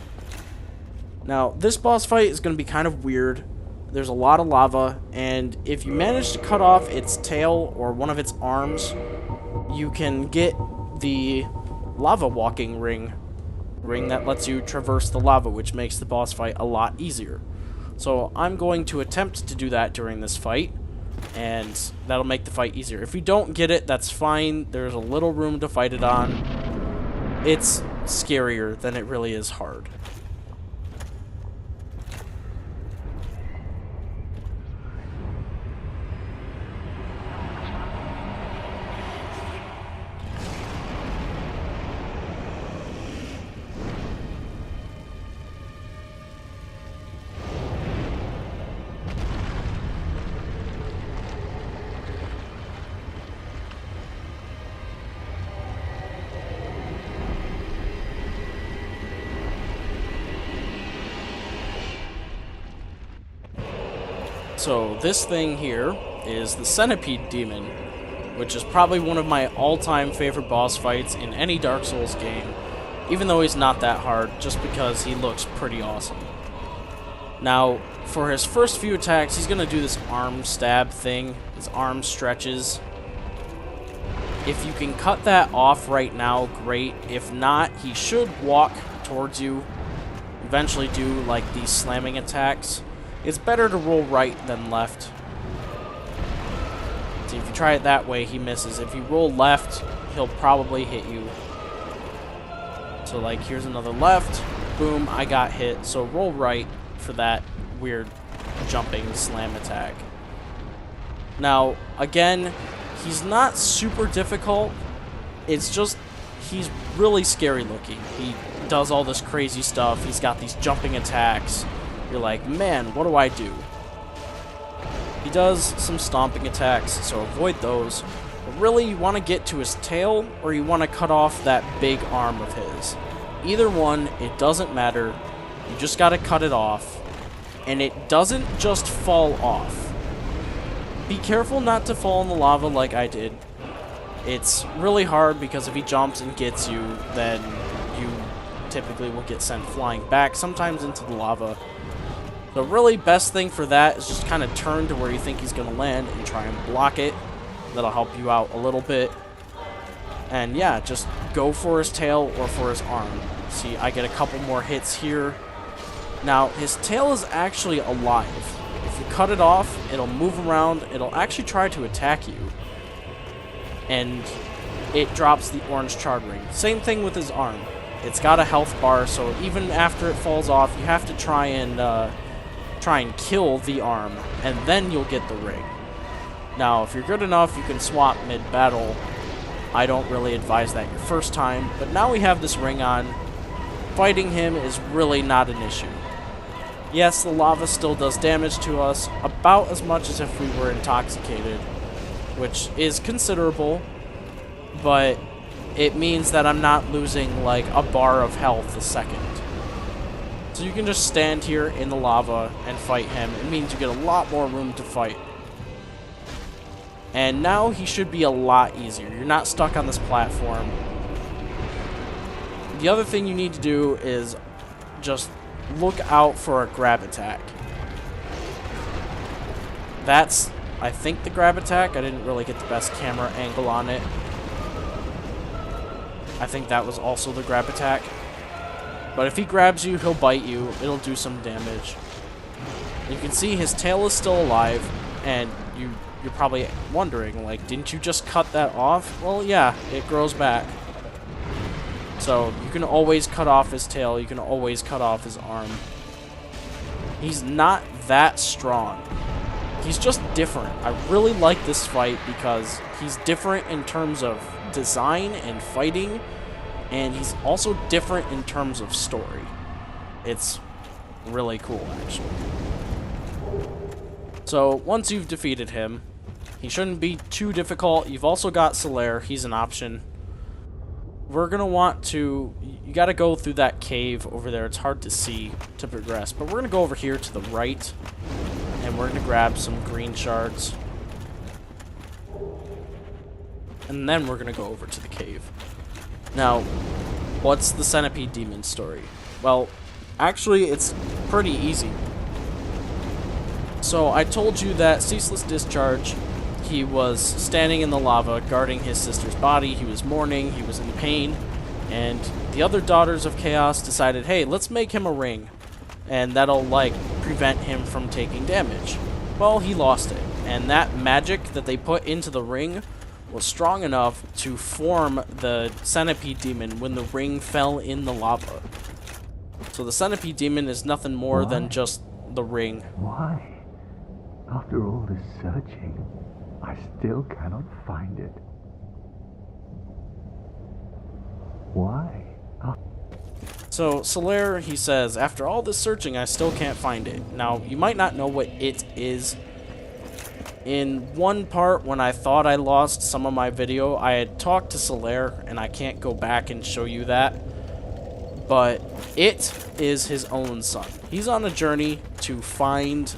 Now, this boss fight is going to be kind of weird. There's a lot of lava, and if you manage to cut off its tail or one of its arms, you can get the lava walking ring that lets you traverse the lava, which makes the boss fight a lot easier. So I'm going to attempt to do that during this fight. and that'll make the fight easier. If you don't get it, that's fine. There's a little room to fight it on. It's scarier than it really is hard. So this thing here is the Centipede Demon, which is probably one of my all-time favorite boss fights in any Dark Souls game, even though he's not that hard, just because he looks pretty awesome. Now, for his first few attacks, he's going to do this arm stab thing. His arm stretches. If you can cut that off right now, great. If not, he should walk towards you, eventually do like these slamming attacks. It's better to roll right than left. See, if you try it that way, he misses. If you roll left, he'll probably hit you. So, like, here's another left. Boom, I got hit. So roll right for that weird jumping slam attack. Now, again, he's not super difficult. It's just, he's really scary looking. He does all this crazy stuff. He's got these jumping attacks. You're like, man, what do I do? He does some stomping attacks, so avoid those. But really, you want to get to his tail, or you want to cut off that big arm of his. Either one, it doesn't matter. You just got to cut it off. And it doesn't just fall off. Be careful not to fall in the lava like I did. It's really hard because if he jumps and gets you, then you typically will get sent flying back, sometimes into the lava. The really best thing for that is just kind of turn to where you think he's going to land and try and block it. That'll help you out a little bit. And yeah, just go for his tail or for his arm. See, I get a couple more hits here. Now, his tail is actually alive. If you cut it off, it'll move around. It'll actually try to attack you. And it drops the orange charred ring. Same thing with his arm. It's got a health bar, so even after it falls off, you have to try and kill the arm, and then you'll get the ring. Now, if you're good enough, you can swap mid-battle. I don't really advise that your first time, but now we have this ring on. Fighting him is really not an issue. Yes, the lava still does damage to us, about as much as if we were intoxicated, which is considerable, but it means that I'm not losing like a bar of health a second. So you can just stand here in the lava and fight him. It means you get a lot more room to fight. And now he should be a lot easier. You're not stuck on this platform. The other thing you need to do is just look out for a grab attack. That's, I think, the grab attack. I didn't really get the best camera angle on it. I think that was also the grab attack. But if he grabs you, he'll bite you. It'll do some damage. You can see his tail is still alive, and you're probably wondering, like, didn't you just cut that off? Well, yeah, it grows back. So you can always cut off his tail. You can always cut off his arm. He's not that strong. He's just different. I really like this fight because he's different in terms of design and fighting, and he's also different in terms of story. It's really cool, actually. So once you've defeated him, he shouldn't be too difficult. You've also got Solaire. He's an option. We're going to want to... You got to go through that cave over there. It's hard to see to progress. But we're going to go over here to the right, and we're going to grab some green shards. And then we're going to go over to the cave. Now, what's the Centipede Demon story? Well, actually, it's pretty easy. So, I told you that Ceaseless Discharge, he was standing in the lava, guarding his sister's body. He was mourning, he was in pain, and the other Daughters of Chaos decided, hey, let's make him a ring, and that'll, like, prevent him from taking damage. Well, he lost it. and that magic that they put into the ring was strong enough to form the Centipede Demon when the ring fell in the lava. So the Centipede Demon is nothing more than just the ring. Why? After all this searching, I still cannot find it. Why? So Solaire, he says, after all this searching, I still can't find it. Now, you might not know what it is. In one part, when I thought I lost some of my video, I had talked to Solaire, and I can't go back and show you that. But it is his own sun. He's on a journey to find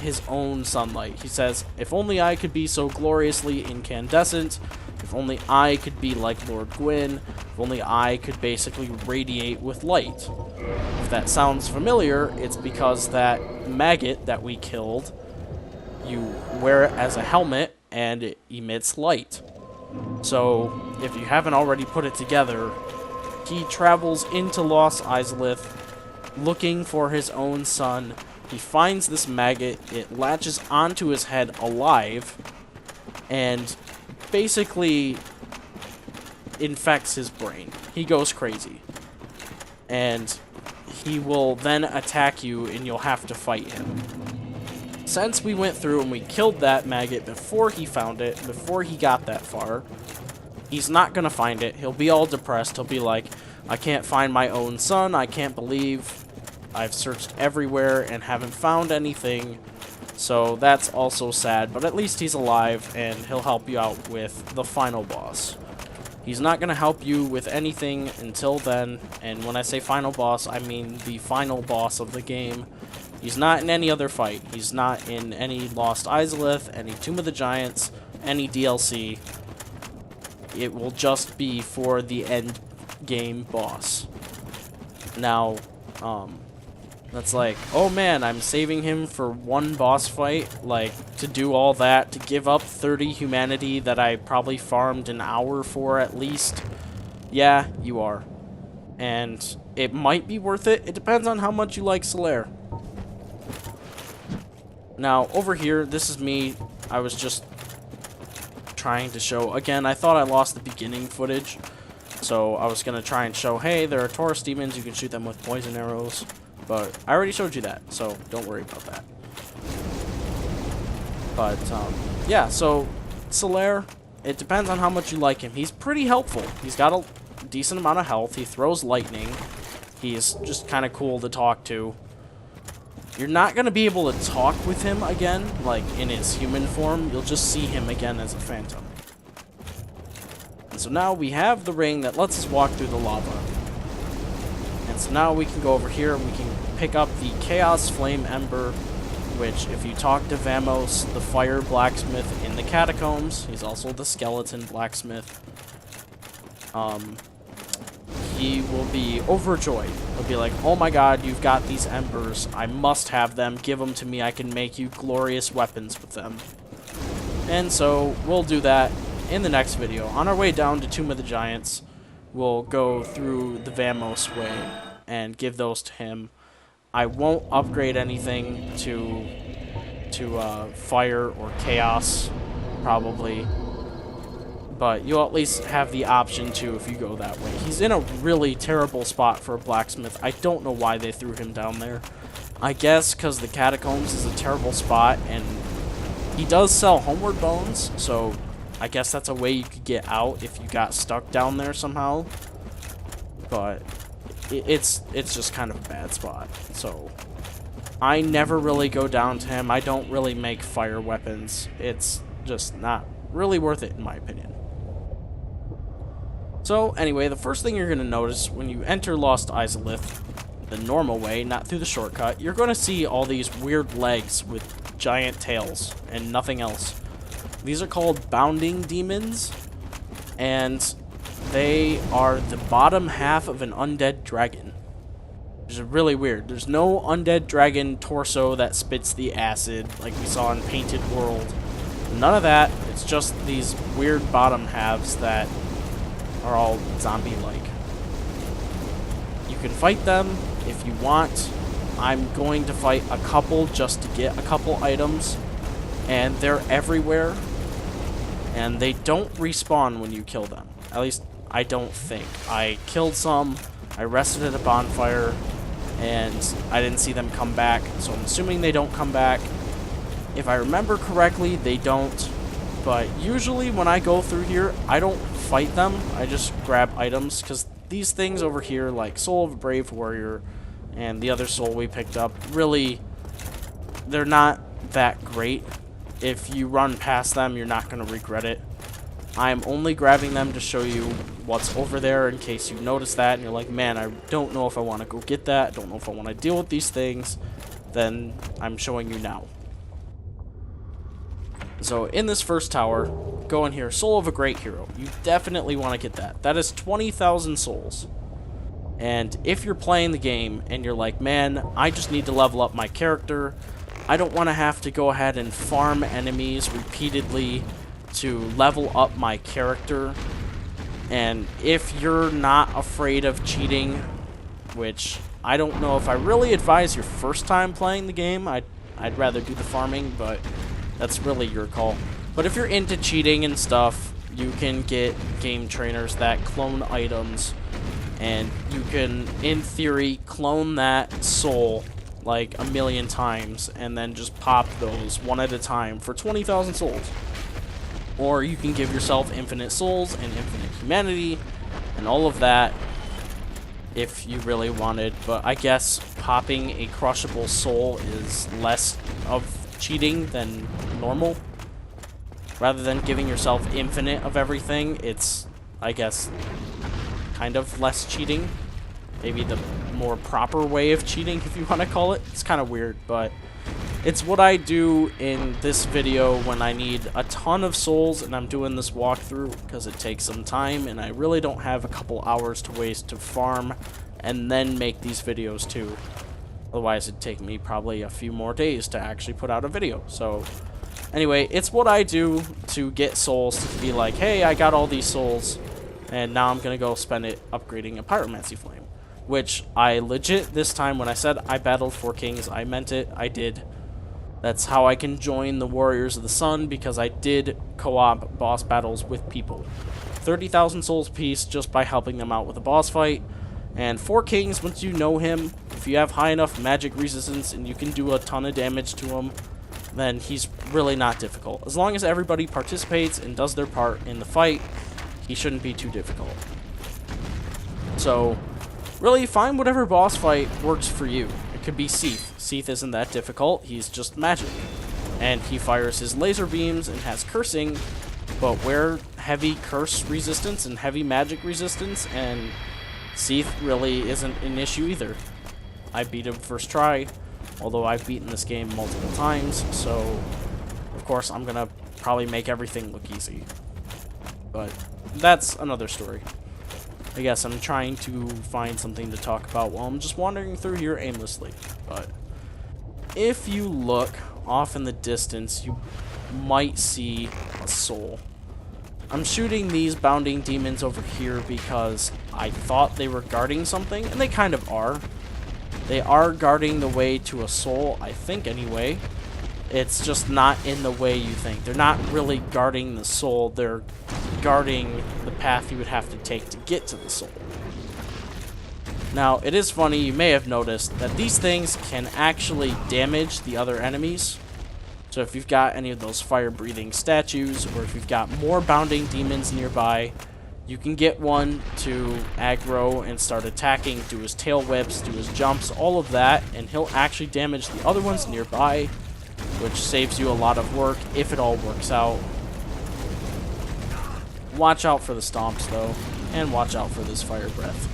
his own sunlight. He says, if only I could be so gloriously incandescent, if only I could be like Lord Gwyn, if only I could basically radiate with light. If that sounds familiar, it's because that maggot that we killed, you wear it as a helmet and it emits light. So, if you haven't already put it together, he travels into Lost Izalith looking for his own sun. He finds this maggot, it latches onto his head alive, and basically infects his brain. He goes crazy. And he will then attack you and you'll have to fight him. Since we went through and we killed that maggot before he found it, before he got that far, he's not going to find it. He'll be all depressed. He'll be like, I can't find my own son. I can't believe I've searched everywhere and haven't found anything. So that's also sad, but at least he's alive and he'll help you out with the final boss. He's not going to help you with anything until then, and when I say final boss, I mean the final boss of the game. He's not in any other fight. He's not in any Lost Izalith, any Tomb of the Giants, any DLC. It will just be for the end game boss. Now, that's like, oh man, I'm saving him for one boss fight, like, to do all that, to give up 30 humanity that I probably farmed an hour for at least. Yeah, you are. And it might be worth it. It depends on how much you like Solaire. Now, over here, this is me. I was just trying to show, again, I thought I lost the beginning footage, so I was going to try and show, hey, there are Taurus Demons, you can shoot them with poison arrows. But I already showed you that, so don't worry about that. But, yeah, so Solaire, it depends on how much you like him. He's pretty helpful. He's got a decent amount of health. He throws lightning. He's just kind of cool to talk to. You're not going to be able to talk with him again, like in his human form. You'll just see him again as a phantom. And so now we have the ring that lets us walk through the lava. And so now we can go over here and we can pick up the Chaos Flame Ember, which if you talk to Vamos, the fire blacksmith in the catacombs, he's also the skeleton blacksmith, he will be overjoyed. He'll be like, oh my god, you've got these embers. I must have them. Give them to me. I can make you glorious weapons with them. And so we'll do that in the next video. On our way down to Tomb of the Giants, we'll go through the Vamos way and give those to him. I won't upgrade anything to fire or chaos, probably. But you'll at least have the option to if you go that way. He's in a really terrible spot for a blacksmith. I don't know why they threw him down there. I guess because the catacombs is a terrible spot, and he does sell homeward bones, so I guess that's a way you could get out if you got stuck down there somehow. But it's just kind of a bad spot. So I never really go down to him. I don't really make fire weapons. It's just not really worth it in my opinion. So anyway, the first thing you're going to notice when you enter Lost Izalith the normal way, not through the shortcut, you're going to see all these weird legs with giant tails and nothing else. These are called bounding demons, and they are the bottom half of an undead dragon. Which is really weird. There's no undead dragon torso that spits the acid like we saw in Painted World. None of that. It's just these weird bottom halves that are all zombie-like. You can fight them if you want. I'm going to fight a couple just to get a couple items, and they're everywhere, and they don't respawn when you kill them. At least, I don't think. I killed some, I rested at a bonfire, and I didn't see them come back, so I'm assuming they don't come back. If I remember correctly, they don't, but usually when I go through here, I don't fight them, I just grab items, because these things over here, like Soul of a Brave Warrior and the other soul we picked up, really, they're not that great. If you run past them, you're not going to regret it. I'm only grabbing them to show you what's over there in case you notice that and you're like, man, I don't know if I want to go get that, I don't know if I want to deal with these things, then I'm showing you now. So in this first tower, go in here, Soul of a Great Hero. You definitely want to get that. That is 20,000 souls. And if you're playing the game and you're like, man, I just need to level up my character, I don't want to have to go ahead and farm enemies repeatedly to level up my character. And if you're not afraid of cheating, which I don't know if I really advise your first time playing the game, I'd rather do the farming, but that's really your call. But if you're into cheating and stuff, you can get game trainers that clone items, and you can, in theory, clone that soul like a million times and then just pop those one at a time for 20,000 souls. Or you can give yourself infinite souls and infinite humanity and all of that if you really wanted, but I guess popping a crushable soul is less of cheating than normal. Rather than giving yourself infinite of everything, it's, I guess, kind of less cheating. Maybe the more proper way of cheating, if you want to call it. It's kind of weird, but it's what I do in this video when I need a ton of souls and I'm doing this walkthrough, because it takes some time and I really don't have a couple hours to waste to farm and then make these videos too. Otherwise it'd take me probably a few more days to actually put out a video. So anyway, it's what I do to get souls, to be like, hey, I got all these souls and now I'm gonna go spend it upgrading a Pyromancy Flame. Which I legit, this time when I said I battled 4 kings, I meant it, I did. That's how I can join the Warriors of the Sun, because I did co-op boss battles with people. 30,000 souls apiece just by helping them out with a boss fight. And 4 kings, once you know him, if you have high enough magic resistance and you can do a ton of damage to him, then he's really not difficult. As long as everybody participates and does their part in the fight, he shouldn't be too difficult. So really, find whatever boss fight works for you. It could be Ceaseless. Ceaseless isn't that difficult, he's just magic. And he fires his laser beams and has cursing, but where heavy curse resistance and heavy magic resistance, and Ceaseless really isn't an issue either. I beat him first try, although I've beaten this game multiple times, so of course I'm gonna probably make everything look easy. But that's another story. I guess I'm trying to find something to talk about while I'm just wandering through here aimlessly. But if you look off in the distance, you might see a soul. I'm shooting these bounding demons over here because I thought they were guarding something, and they kind of are. They are guarding the way to a soul, I think anyway. It's just not in the way you think. They're not really guarding the soul, they're guarding the path you would have to take to get to the soul. Now, it is funny, you may have noticed that these things can actually damage the other enemies. So if you've got any of those fire-breathing statues, or if you've got more bounding demons nearby, you can get one to aggro and start attacking, do his tail whips, do his jumps, all of that, and he'll actually damage the other ones nearby, which saves you a lot of work if it all works out. Watch out for the stomps though, and watch out for this fire breath.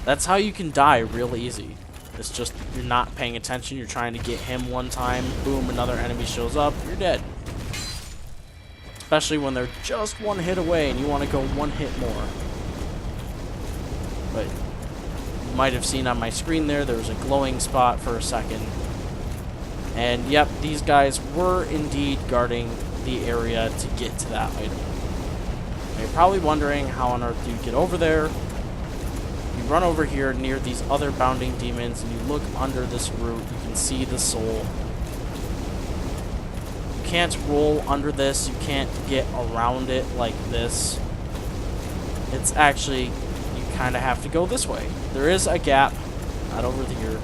That's how you can die real easy. It's just you're not paying attention, you're trying to get him one time, boom, another enemy shows up, you're dead. Especially when they're just one hit away and you want to go one hit more. But you might have seen on my screen there was a glowing spot for a second. And yep, these guys were indeed guarding the area to get to that item. Now you're probably wondering how on earth do you get over there. You run over here near these other bounding demons and you look under this root, you can see the soul. can't roll under this. You can't get around it like this. It's actually, you kind of have to go this way. There is a gap, not over here.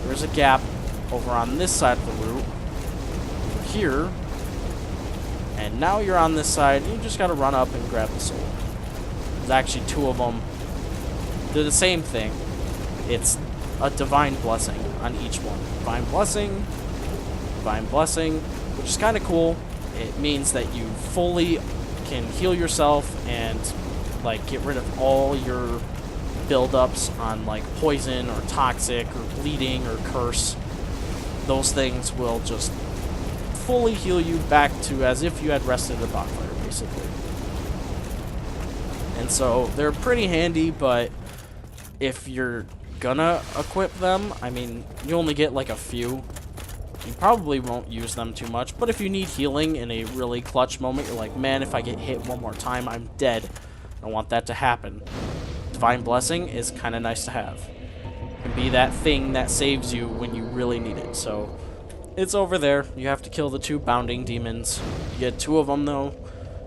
There's a gap over on this side of the route. Over here. And now you're on this side. You just got to run up and grab the soul. There's actually two of them. They're the same thing. It's a divine blessing on each one. Divine blessing, which is kind of cool. It means that you fully can heal yourself and like get rid of all your buildups on like poison or toxic or bleeding or curse. Those things will just fully heal you back to as if you had rested at a bonfire, basically. And so they're pretty handy, but if you're gonna equip them, I mean, you only get like a few. You probably won't use them too much, but if you need healing in a really clutch moment, you're like, man, if I get hit one more time, I'm dead. I don't want that to happen. Divine Blessing is kind of nice to have. It can be that thing that saves you when you really need it. So it's over there. You have to kill the 2 bounding demons. You get 2 of them though,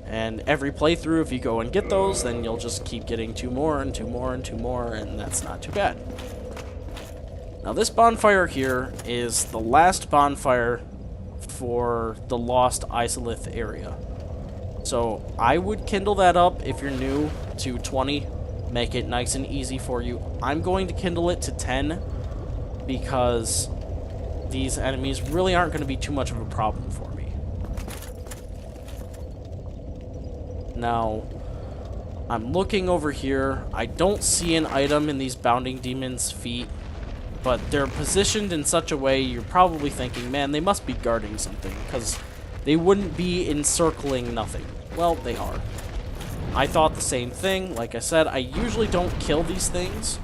and every playthrough, if you go and get those, then you'll just keep getting 2 more and 2 more and 2 more, and that's not too bad. Now this bonfire here is the last bonfire for the Lost Izalith area. So I would kindle that up if you're new to 20, make it nice and easy for you. I'm going to kindle it to 10 because these enemies really aren't going to be too much of a problem for me. Now, I'm looking over here. I don't see an item in these bounding demons' feet, but they're positioned in such a way you're probably thinking, man, they must be guarding something, because they wouldn't be encircling nothing. Well, they are. I thought the same thing. Like I said, I usually don't kill these things.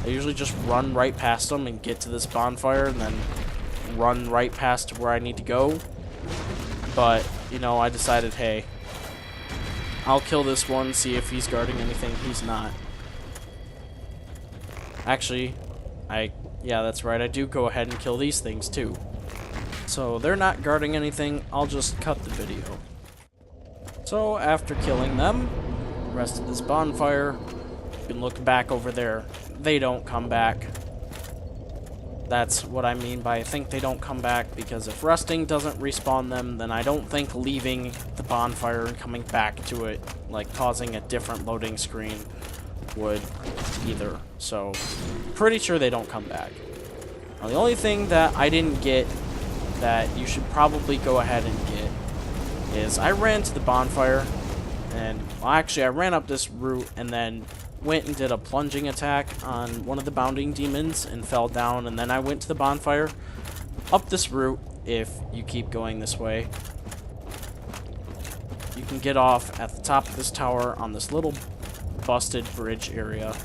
I usually just run right past them and get to this bonfire and then run right past to where I need to go. But, you know, I decided, hey, I'll kill this one, see if he's guarding anything. He's not. Actually, yeah, that's right. I do go ahead and kill these things too. So they're not guarding anything. I'll just cut the video. So after killing them, the rest of this bonfire, you can look back over there. They don't come back. That's what I mean by I think they don't come back, because if resting doesn't respawn them, then I don't think leaving the bonfire and coming back to it, like causing a different loading screen, would either. So, pretty sure they don't come back. Now, the only thing that I didn't get that you should probably go ahead and get is I ran to the bonfire, and well, actually I ran up this route and then went and did a plunging attack on one of the bounding demons and fell down, and then I went to the bonfire. Up this route, if you keep going this way, you can get off at the top of this tower on this little busted bridge area.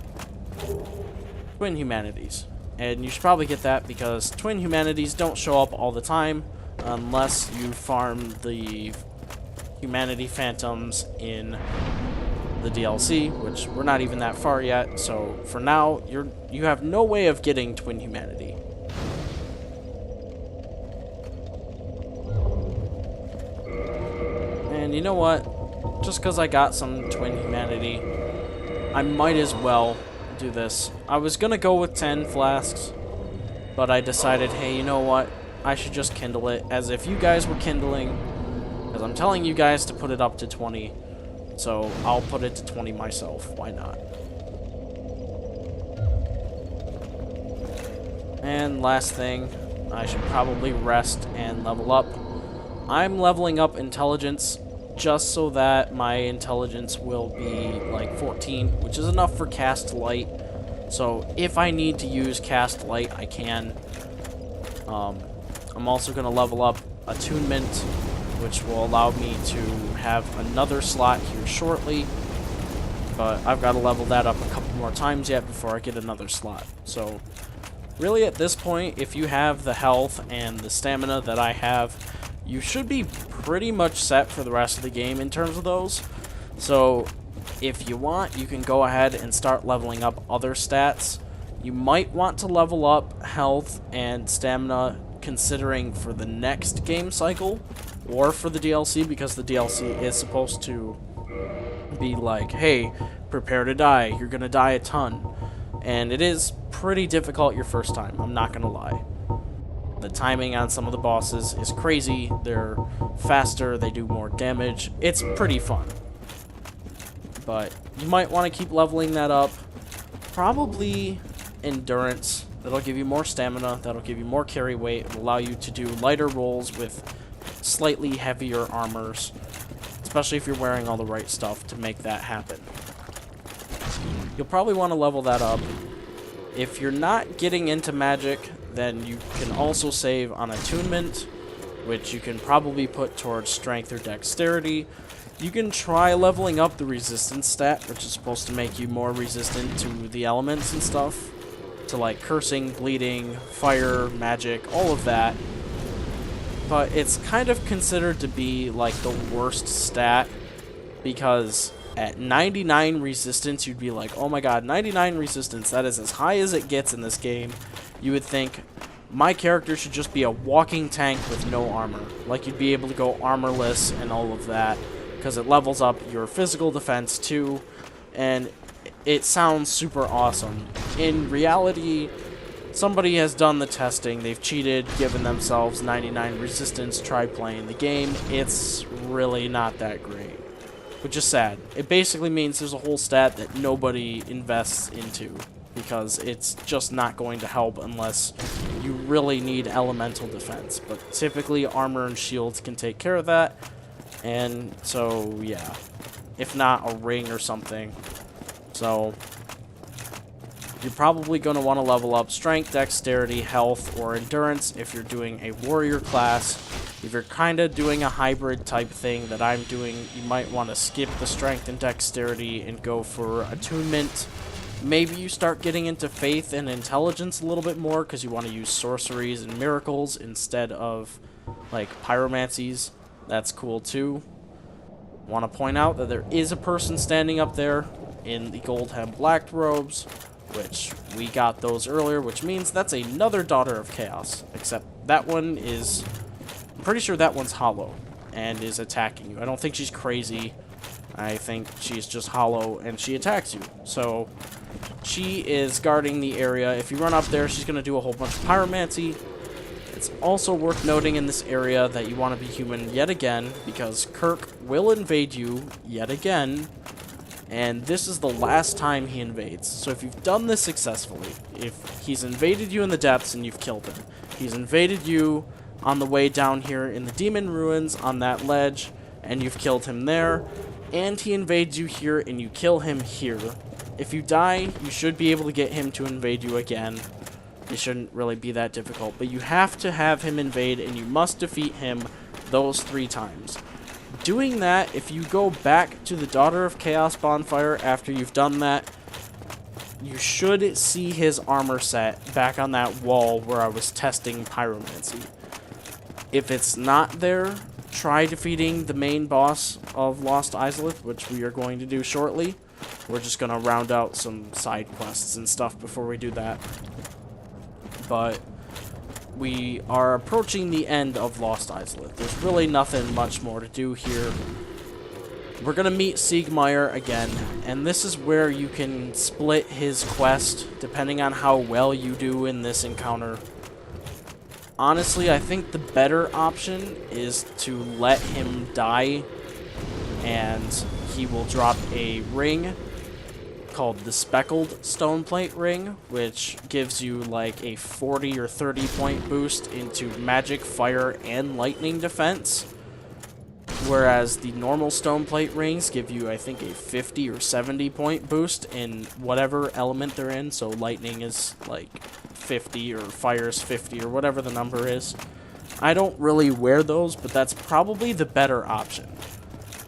Twin Humanities. And you should probably get that because Twin Humanities don't show up all the time unless you farm the Humanity Phantoms in the DLC, which we're not even that far yet. So for now, you have no way of getting Twin Humanity. And you know what? Just because I got some Twin Humanity, I might as well do this. I was gonna go with 10 flasks, but I decided, hey, you know what? I should just kindle it as if you guys were kindling, because I'm telling you guys to put it up to 20, so I'll put it to 20 myself. Why not? And last thing, I should probably rest and level up. I'm leveling up intelligence just so that my intelligence will be like 14, which is enough for cast light. So if I need to use cast light, I can. I'm also going to level up Attunement, which will allow me to have another slot here shortly. But I've got to level that up a couple more times yet before I get another slot. So really at this point, if you have the health and the stamina that I have, you should be pretty much set for the rest of the game in terms of those. So if you want, you can go ahead and start leveling up other stats. You might want to level up health and stamina considering for the next game cycle or for the DLC, because the DLC is supposed to be like, hey, prepare to die, you're gonna die a ton. And it is pretty difficult your first time, I'm not gonna lie. The timing on some of the bosses is crazy, they're faster, they do more damage, it's pretty fun. But you might want to keep leveling that up. Probably endurance, that'll give you more stamina, that'll give you more carry weight, it'll allow you to do lighter rolls with slightly heavier armors, especially if you're wearing all the right stuff to make that happen. You'll probably want to level that up. If you're not getting into magic, then you can also save on Attunement, which you can probably put towards strength or dexterity. You can try leveling up the resistance stat, which is supposed to make you more resistant to the elements and stuff, to like cursing, bleeding, fire, magic, all of that. But it's kind of considered to be like the worst stat, because at 99 resistance, you'd be like, oh my god, 99 resistance, that is as high as it gets in this game. You would think, my character should just be a walking tank with no armor. Like, you'd be able to go armorless and all of that, because it levels up your physical defense too, and it sounds super awesome. In reality, somebody has done the testing, they've cheated, given themselves 99 resistance, tried playing the game. It's really not that great, which is sad. It basically means there's a whole stat that nobody invests into, because it's just not going to help unless you really need elemental defense. But typically armor and shields can take care of that, and so yeah, if not a ring or something. So you're probably going to want to level up strength, dexterity, health, or endurance if you're doing a warrior class. If you're kind of doing a hybrid type thing that I'm doing, you might want to skip the strength and dexterity and go for Attunement. Maybe you start getting into faith and intelligence a little bit more, because you want to use sorceries and miracles instead of like pyromancies. That's cool too. Want to point out that there is a person standing up there in the gold hem black robes, which we got those earlier, which means that's another Daughter of Chaos, except that one is, I'm pretty sure that one's hollow and is attacking you. I don't think she's crazy. I think she's just hollow and she attacks you. So she is guarding the area. If you run up there, she's going to do a whole bunch of pyromancy. It's also worth noting in this area that you want to be human yet again, because Kirk will invade you yet again, and this is the last time he invades. So if you've done this successfully, if he's invaded you in the depths and you've killed him, he's invaded you on the way down here in the demon ruins on that ledge, and you've killed him there, and he invades you here and you kill him here, if you die, you should be able to get him to invade you again. It shouldn't really be that difficult, but you have to have him invade, and you must defeat him those 3 times. Doing that, if you go back to the Daughter of Chaos bonfire after you've done that, you should see his armor set back on that wall where I was testing pyromancy. If it's not there, try defeating the main boss of Lost Izalith, which we are going to do shortly. We're just going to round out some side quests and stuff before we do that. But we are approaching the end of Lost Izalith. There's really nothing much more to do here. We're going to meet Siegmeyer again, and this is where you can split his quest depending on how well you do in this encounter. Honestly, I think the better option is to let him die, and he will drop a ring called the Speckled stone plate ring, which gives you like a 40 or 30 point boost into magic, fire, and lightning defense, whereas the normal stone plate rings give you, I think, a 50 or 70 point boost in whatever element they're in. So lightning is like 50 or fire is 50 or whatever the number is. I don't really wear those, but that's probably the better option.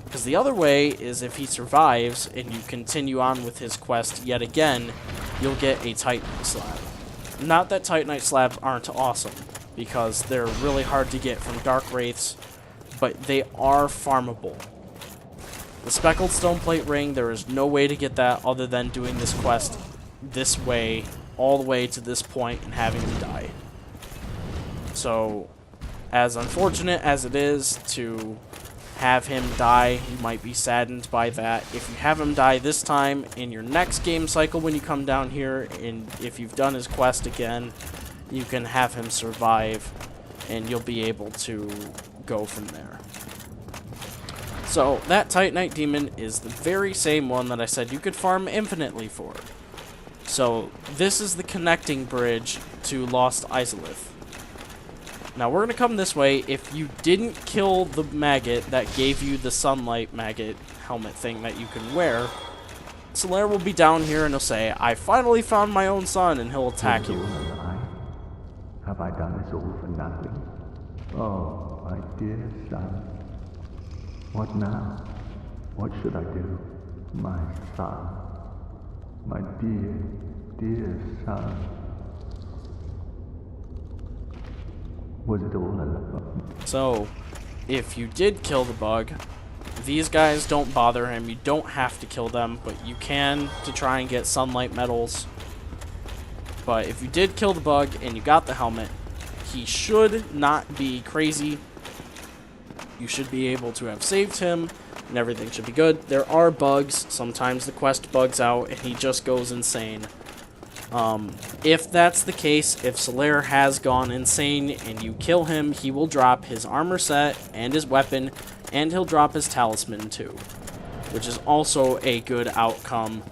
Because the other way is if he survives and you continue on with his quest yet again, you'll get a Titanite slab. Not that Titanite slabs aren't awesome, because they're really hard to get from Dark Wraiths, but they are farmable. The Speckled stone plate ring, there is no way to get that other than doing this quest this way, all the way to this point and having to die. So, as unfortunate as it is to have him die, you might be saddened by that. If you have him die this time, in your next game cycle when you come down here, and if you've done his quest again, you can have him survive, and you'll be able to go from there. So, that Titanite Demon is the very same one that I said you could farm infinitely for. So, this is the connecting bridge to Lost Izalith. Now, we're going to come this way. If you didn't kill the maggot that gave you the Sunlight Maggot helmet thing that you can wear, Solaire will be down here and he'll say, I finally found my own son, and he'll attack you. Have I done this all for nothing? Oh, my dear son. What now? What should I do? My son. My dear, dear son. Was it all a lie? So, if you did kill the bug, these guys don't bother him. You don't have to kill them, but you can to try and get sunlight medals. But if you did kill the bug and you got the helmet, he should not be crazy. You should be able to have saved him, and everything should be good. There are bugs. Sometimes the quest bugs out, and he just goes insane. If that's the case, if Solaire has gone insane and you kill him, he will drop his armor set and his weapon, and he'll drop his talisman too, which is also a good outcome.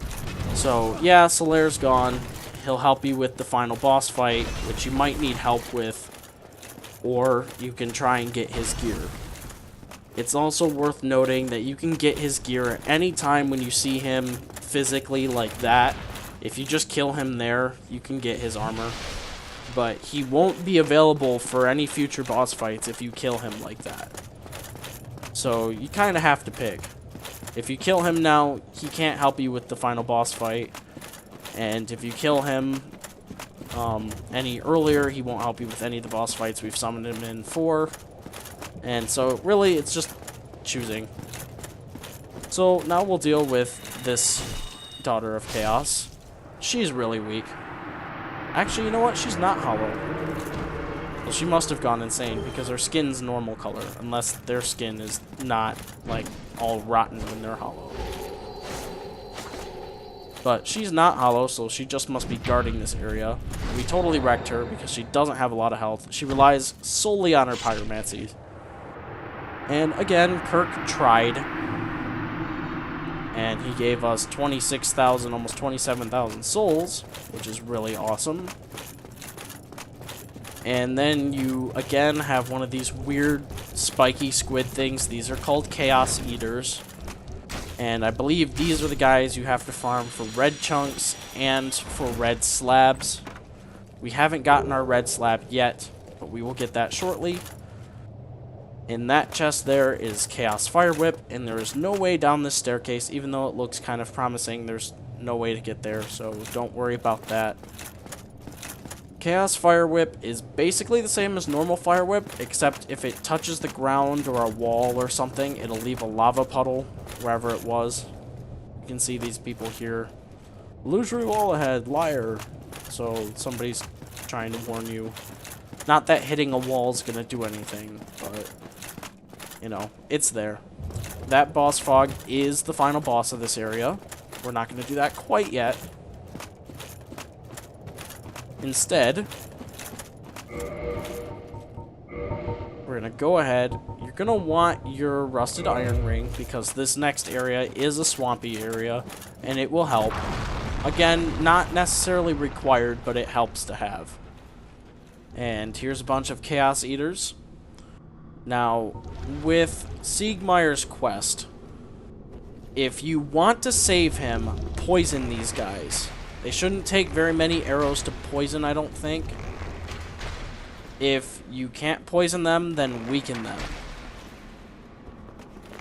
So yeah, Solaire's gone. He'll help you with the final boss fight, which you might need help with, or you can try and get his gear. It's also worth noting that you can get his gear at any time when you see him physically like that. If you just kill him there, you can get his armor. But he won't be available for any future boss fights if you kill him like that. So you kind of have to pick. If you kill him now, he can't help you with the final boss fight. And if you kill him any earlier, he won't help you with any of the boss fights we've summoned him in for. And so really, it's just choosing. So now we'll deal with this Daughter of Chaos. She's really weak. Actually, you know what? She's not hollow. Well, she must have gone insane because her skin's normal color, unless their skin is not, like, all rotten when they're hollow. But she's not hollow, so she just must be guarding this area. We totally wrecked her because she doesn't have a lot of health. She relies solely on her pyromancies. And again, Kirk tried. And he gave us 26,000, almost 27,000 souls, which is really awesome. And then you, again, have one of these weird spiky squid things. These are called Chaos Eaters. And I believe these are the guys you have to farm for red chunks and for red slabs. We haven't gotten our red slab yet, but we will get that shortly. In that chest there is Chaos Fire Whip, and there is no way down this staircase, even though it looks kind of promising. There's no way to get there, so don't worry about that. Chaos Fire Whip is basically the same as normal Fire Whip, except if it touches the ground or a wall or something, it'll leave a lava puddle wherever it was. You can see these people here. Illusory wall ahead, liar. So somebody's trying to warn you. Not that hitting a wall is going to do anything, but you know, it's there. That boss fog is the final boss of this area. We're not going to do that quite yet. Instead, we're going to go ahead. You're going to want your rusted iron ring because this next area is a swampy area and it will help. Again, not necessarily required, but it helps to have. And here's a bunch of Chaos Eaters. Now, with Siegmeyer's quest, if you want to save him, poison these guys. They shouldn't take very many arrows to poison, I don't think. If you can't poison them, then weaken them.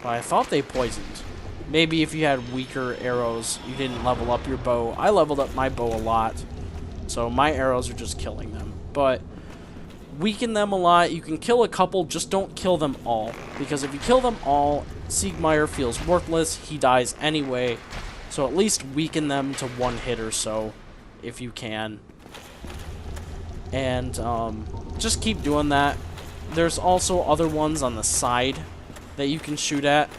But I thought they poisoned. Maybe if you had weaker arrows, you didn't level up your bow. I leveled up my bow a lot, so my arrows are just killing them. But weaken them a lot. You can kill a couple, just don't kill them all. Because if you kill them all, Siegmeyer feels worthless. He dies anyway. So at least weaken them to one hit or so, if you can. And just keep doing that. There's also other ones on the side that you can shoot at.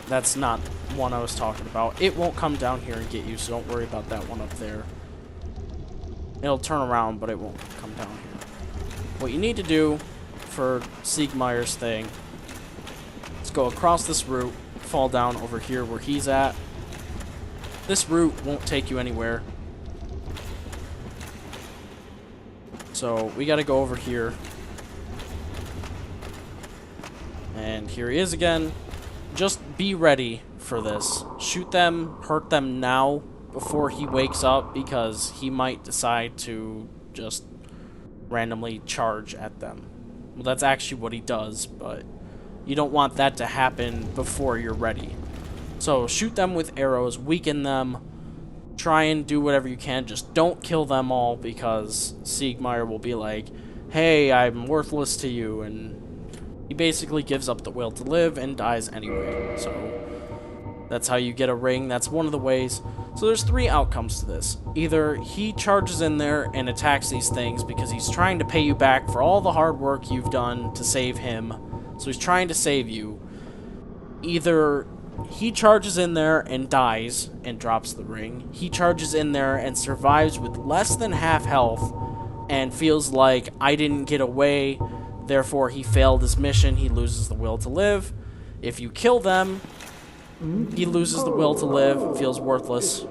That's not one I was talking about. It won't come down here and get you, so don't worry about that one up there. It'll turn around, but it won't come down here. What you need to do for Siegmeyer's thing is go across this route, fall down over here where he's at. This route won't take you anywhere. So we gotta go over here. And here he is again. Just be ready for this. Shoot them, hurt them now before he wakes up, because he might decide to just randomly charge at them. Well, that's actually what he does, but you don't want that to happen before you're ready. So shoot them with arrows, weaken them, try and do whatever you can. Just don't kill them all, because Siegmeyer will be like, hey, I'm worthless to you, and he basically gives up the will to live and dies anyway. So that's how you get a ring. That's one of the ways. So there's 3 outcomes to this. Either he charges in there and attacks these things because he's trying to pay you back for all the hard work you've done to save him. So he's trying to save you. Either he charges in there and dies and drops the ring. He charges in there and survives with less than half health and feels like, I didn't get away, therefore he failed his mission, he loses the will to live. If you kill them, he loses the will to live, feels worthless,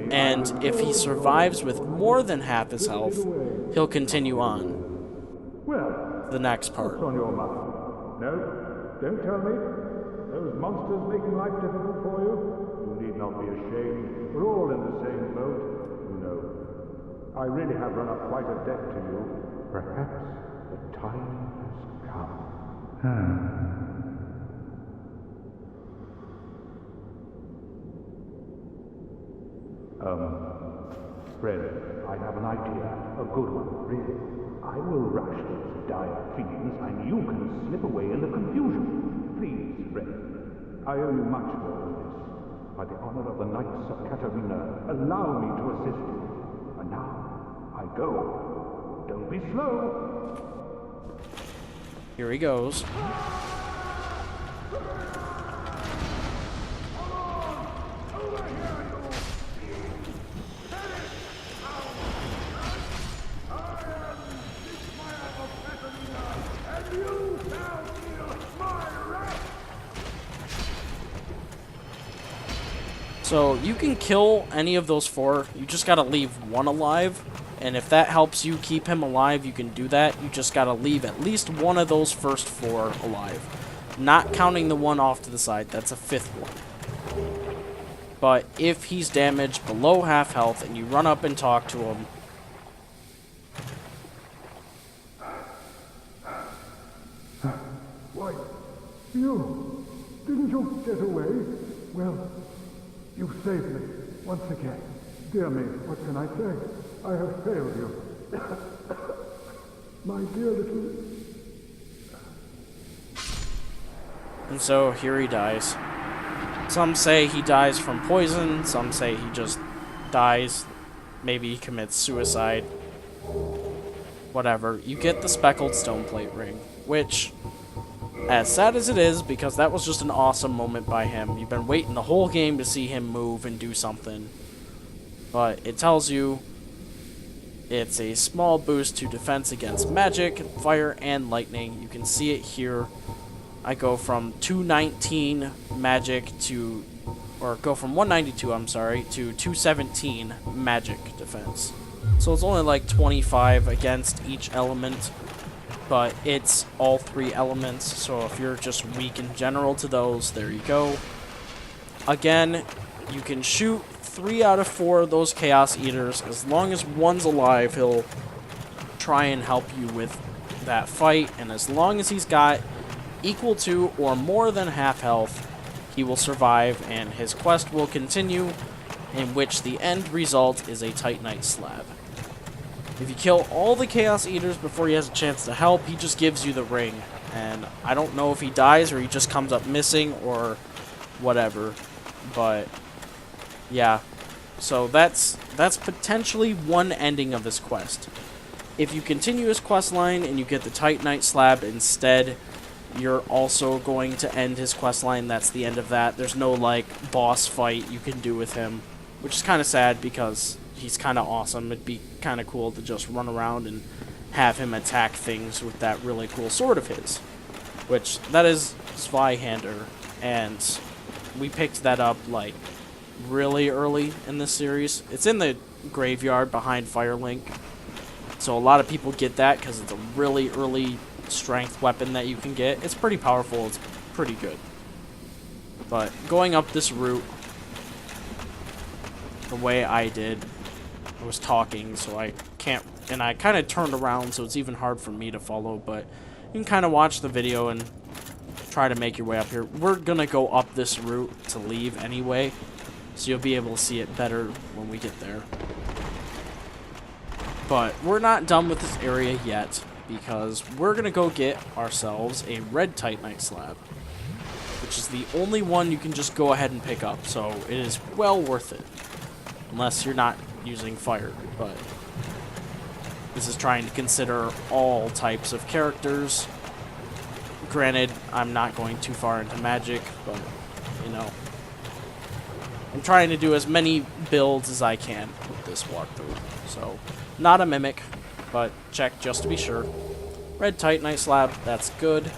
and if he survives with more than half his health, he'll continue on. Well, The next part. what's on your mind? No, don't tell me. Those monsters making life difficult for you? You need not be ashamed. We're all in the same boat, you know. I really have run up quite a debt to you. Perhaps the time has come. Friend, I have an idea. A good one, really. I will rush those dire fiends, and you can slip away in the confusion. Please, friend. I owe you much more than this. By the honor of the Knights of Katarina, allow me to assist you. And now, I go. Don't be slow. Here he goes. So you can kill any of those 4, you just gotta leave 1 alive, and if that helps you keep him alive, you can do that. You just gotta leave at least 1 of those first 4 alive. Not counting the one off to the side, that's a 5th one. But if he's damaged below half health and you run up and talk to him, Why, you? Didn't you get away? Well, you saved me, once again. Dear me, what can I say? I have failed you. My dear little... and so here he dies. Some say he dies from poison, some say he just dies. Maybe he commits suicide. Whatever. You get the Speckled stone plate ring, which, as sad as it is, because that was just an awesome moment by him. You've been waiting the whole game to see him move and do something. But it tells you it's a small boost to defense against magic, fire, and lightning. You can see it here. I go from 219 magic to, or go from 192, I'm sorry, to 217 magic defense. So it's only like 25 against each element, but it's all 3 elements, so if you're just weak in general to those, there you go. Again, you can shoot 3 out of 4 of those Chaos Eaters. As long as one's alive, he'll try and help you with that fight, and as long as he's got equal to or more than half health, he will survive, and his quest will continue, in which the end result is a Titanite slab. If you kill all the Chaos Eaters before he has a chance to help, he just gives you the ring, and I don't know if he dies or he just comes up missing or whatever, but yeah. So that's potentially one ending of this quest. If you continue his quest line and you get the Titanite slab instead, you're also going to end his quest line. That's the end of that. There's no, like, boss fight you can do with him, which is kind of sad because he's kind of awesome. It'd be kind of cool to just run around and have him attack things with that really cool sword of his, which that is Zweihander, and we picked that up, like, really early in this series. It's in the graveyard behind Firelink, so a lot of people get that because it's a really early strength weapon that you can get. It's pretty powerful. It's pretty good. But going up this route the way I did, I was talking, so I can't, and I kind of turned around, so it's even hard for me to follow, but you can kind of watch the video and try to make your way up here. We're gonna go up this route to leave anyway, so you'll be able to see it better when we get there. But we're not done with this area yet, because we're gonna go get ourselves a red Titanite slab, which is the only one you can just go ahead and pick up, so it is well worth it. Unless you're not using fire, but this is trying to consider all types of characters. Granted, I'm not going too far into magic, but, you know, I'm trying to do as many builds as I can with this walkthrough. So, not a mimic, but check just to be sure. Red Titanite slab, that's good.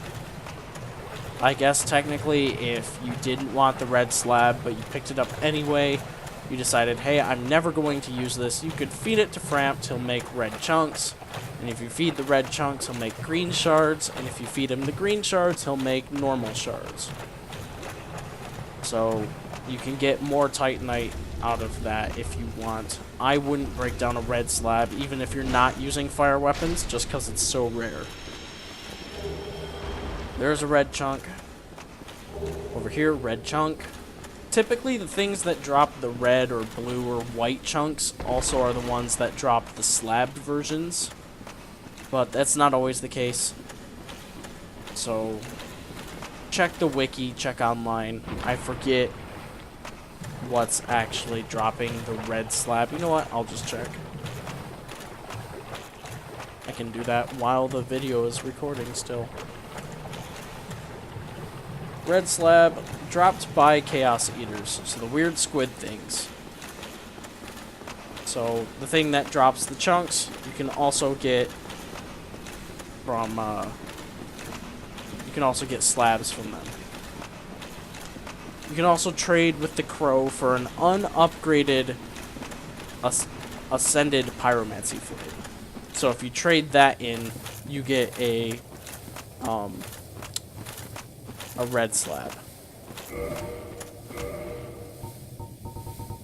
I guess technically if you didn't want the red slab, but you picked it up anyway, you decided, hey, I'm never going to use this, you could feed it to Frampt, he'll make red chunks, and if you feed the red chunks, he'll make green shards, and if you feed him the green shards, he'll make normal shards. So, you can get more Titanite out of that if you want. I wouldn't break down a red slab, even if you're not using fire weapons, just because it's so rare. There's a red chunk. Over here, red chunk. Typically, the things that drop the red or blue or white chunks also are the ones that drop the slabbed versions. But that's not always the case. So, check the wiki, check online. I forget what's actually dropping the red slab. You know what? I'll just check. I can do that while the video is recording still. Red slab dropped by Chaos Eaters, so the weird squid things. So the thing that drops the chunks, you can also get from, you can also get slabs from them. You can also trade with the crow for an unupgraded Ascended Pyromancy flame. So if you trade that in, you get a red slab.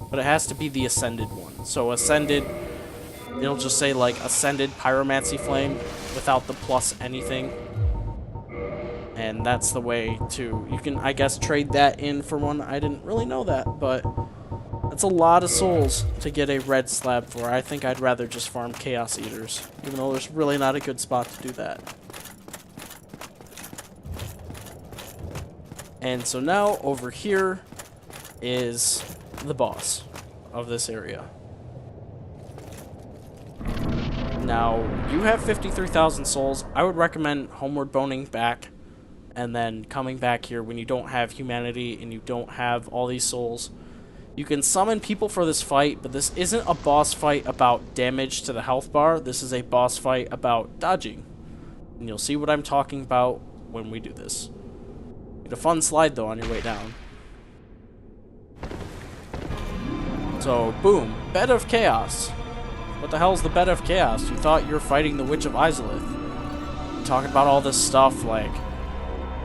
But it has to be the Ascended one. So Ascended, it'll just say like Ascended Pyromancy Flame without the plus anything. And that's the way to, you can, I guess, trade that in for one. I didn't really know that, but that's a lot of souls to get a red slab for. I think I'd rather just farm Chaos Eaters, even though there's really not a good spot to do that. And so now, over here is the boss of this area. Now, you have 53,000 souls. I would recommend homeward boning back, and then coming back here when you don't have humanity and you don't have all these souls. You can summon people for this fight, but this isn't a boss fight about damage to the health bar. This is a boss fight about dodging. And you'll see what I'm talking about when we do this. Get a fun slide, though, on your way down. So, boom. Bed of Chaos. What the hell's the Bed of Chaos? You thought you were fighting the Witch of Izalith. You're talking about all this stuff like,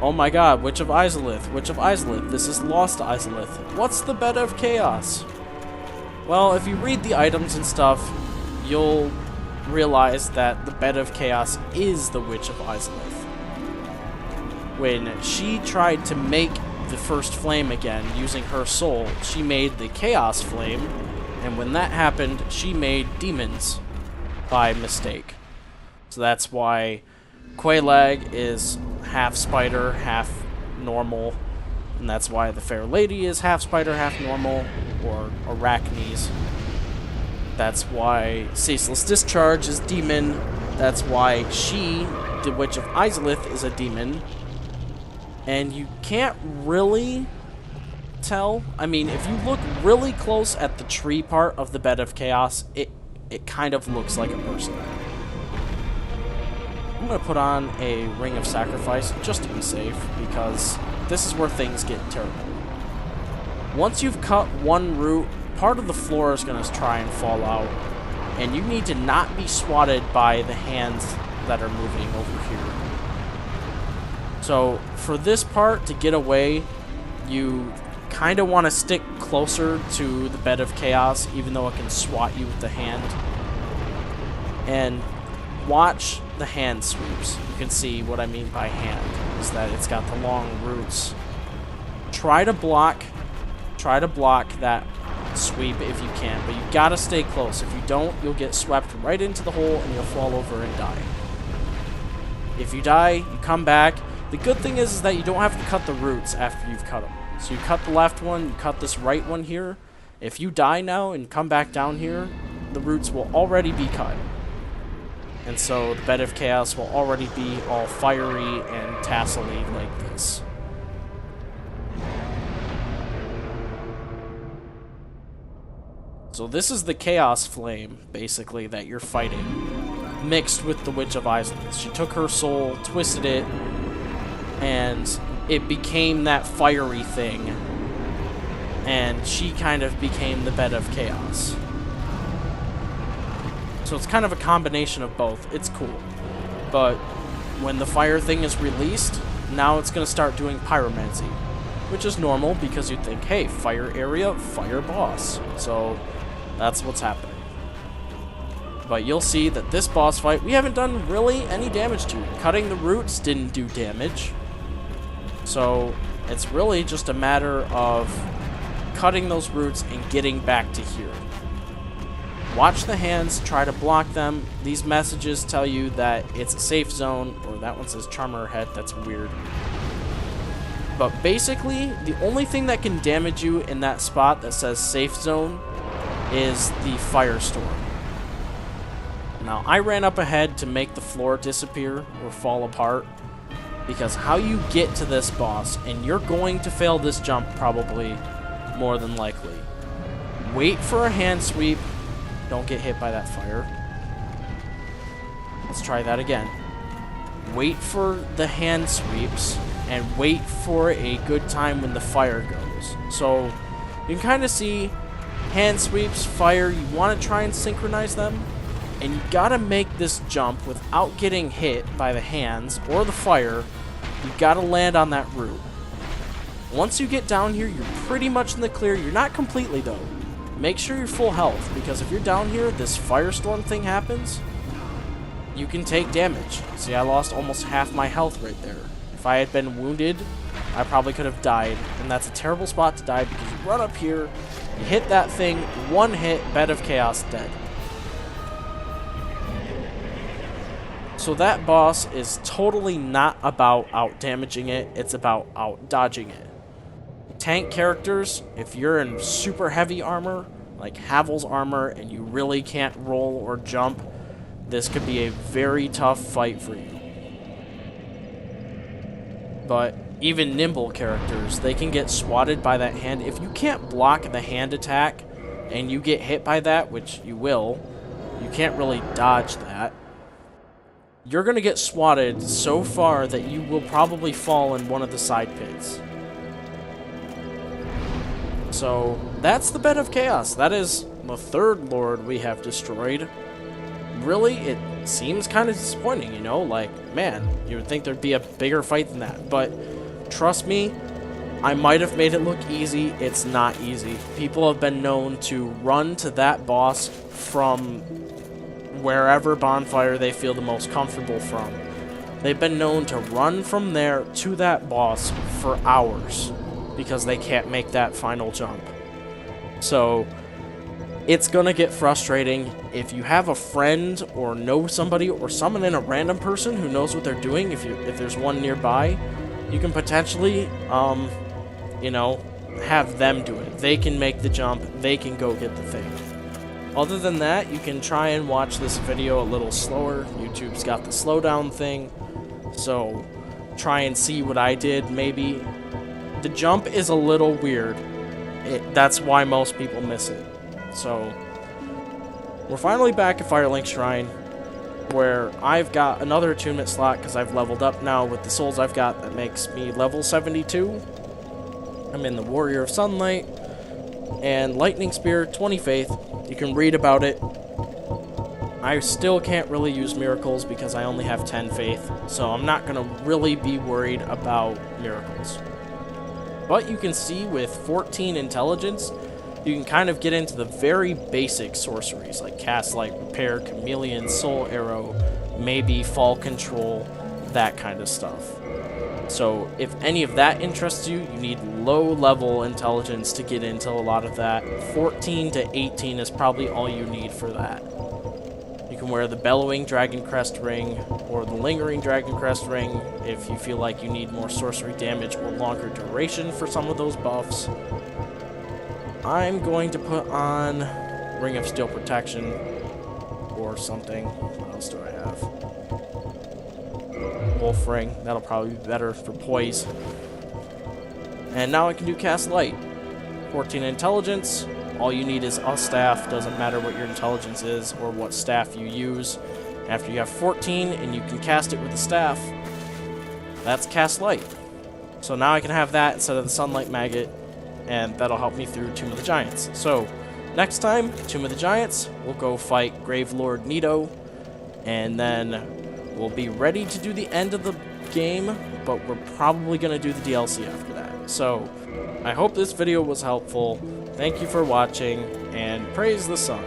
oh my god, Witch of Izalith, Witch of Izalith, this is Lost Izalith. What's the Bed of Chaos? Well, if you read the items and stuff, you'll realize that the Bed of Chaos is the Witch of Izalith. When she tried to make the first flame again using her soul, she made the Chaos Flame, and when that happened, she made demons by mistake. So that's why Quelaag is half spider, half normal, and that's why the Fair Lady is half spider, half normal, or Arachnes. That's why Ceaseless Discharge is demon, That's why she, the Witch of Izalith, is a demon. And you can't really tell. I mean, if you look really close at the tree part of the Bed of Chaos, it kind of looks like a person. I'm going to put on a Ring of Sacrifice just to be safe, because this is where things get terrible. Once you've cut one root, part of the floor is going to try and fall out, and you need to not be swatted by the hands that are moving over here. So for this part to get away, you kind of want to stick closer to the Bed of Chaos, even though it can swat you with the hand. And watch the hand sweeps. You can see what I mean by hand, is that it's got the long roots. Try to block that sweep if you can, but you gotta stay close. If you don't, you'll get swept right into the hole and you'll fall over and die. If you die, you come back. The good thing is that you don't have to cut the roots after you've cut them. So you cut the left one, you cut this right one here. If you die now and come back down here, the roots will already be cut. And so the Bed of Chaos will already be all fiery and tassel-y like this. So this is the Chaos Flame, basically, that you're fighting, mixed with the Witch of Izalith. She took her soul, twisted it, and it became that fiery thing. And she kind of became the Bed of Chaos. So it's kind of a combination of both. It's cool. But when the fire thing is released, now it's going to start doing Pyromancy, which is normal because you'd think, hey, fire area, fire boss. So that's what's happening. But you'll see that this boss fight, we haven't done really any damage to. Cutting the roots didn't do damage. So it's really just a matter of cutting those roots and getting back to here. Watch the hands, try to block them. These messages tell you that it's a safe zone, or that one says Charmer Head, that's weird. But basically, the only thing that can damage you in that spot that says safe zone is the firestorm. Now, I ran up ahead to make the floor disappear or fall apart, because how you get to this boss, and you're going to fail this jump probably, more than likely. Wait for a hand sweep. Don't get hit by that fire. Let's try that again. Wait for the hand sweeps, and wait for a good time when the fire goes. So you can kind of see hand sweeps, fire, you want to try and synchronize them, and you gotta make this jump without getting hit by the hands or the fire. You gotta land on that root. Once you get down here, you're pretty much in the clear. You're not completely though. Make sure you're full health, because if you're down here, this firestorm thing happens, you can take damage. See, I lost almost half my health right there. If I had been wounded, I probably could have died, and that's a terrible spot to die, because you run up here, you hit that thing, one hit, Bed of Chaos, dead. So that boss is totally not about out-damaging it, it's about out-dodging it. Tank characters, if you're in super heavy armor, like Havel's armor, and you really can't roll or jump, this could be a very tough fight for you. But even nimble characters, they can get swatted by that hand. If you can't block the hand attack, and you get hit by that, which you will, you can't really dodge that, you're going to get swatted so far that you will probably fall in one of the side pits. So that's the Bed of Chaos. That is the third Lord we have destroyed. Really, it seems kind of disappointing, you know? Like, man, you would think there'd be a bigger fight than that. But trust me, I might have made it look easy. It's not easy. People have been known to run to that boss from wherever bonfire they feel the most comfortable from. They've been known to run from there to that boss for hours, because they can't make that final jump. So it's gonna get frustrating. If you have a friend or know somebody or summon in a random person who knows what they're doing, if there's one nearby, you can potentially you know, have them do it. They can make the jump, they can go get the thing. Other than that, you can try and watch this video a little slower. YouTube's got the slowdown thing, so try and see what I did. Maybe the jump is a little weird. That's why most people miss it. So we're finally back at Firelink Shrine, where I've got another attunement slot because I've leveled up now with the souls I've got. That makes me level 72. I'm in the Warrior of Sunlight and Lightning Spear, 20 faith. You can read about it. I still can't really use miracles because I only have 10 faith, so I'm not going to really be worried about miracles. But you can see with 14 intelligence, you can kind of get into the very basic sorceries like Cast Light, Repair, Chameleon, Soul Arrow, maybe Fall Control, that kind of stuff. So if any of that interests you, you need low level intelligence to get into a lot of that. 14 to 18 is probably all you need for that. You can wear the Bellowing Dragon Crest Ring or the Lingering Dragon Crest Ring if you feel like you need more sorcery damage or longer duration for some of those buffs. I'm going to put on Ring of Steel Protection or something. What else do I have? Wolf Ring. That'll probably be better for poise. And now I can do Cast Light. 14 intelligence. All you need is a staff. Doesn't matter what your intelligence is or what staff you use. After you have 14 and you can cast it with a staff, that's Cast Light. So now I can have that instead of the Sunlight Maggot, and that'll help me through Tomb of the Giants. So next time, Tomb of the Giants, we'll go fight Gravelord Nito, and then we'll be ready to do the end of the game, but we're probably going to do the DLC after that. So I hope this video was helpful. Thank you for watching, and praise the sun.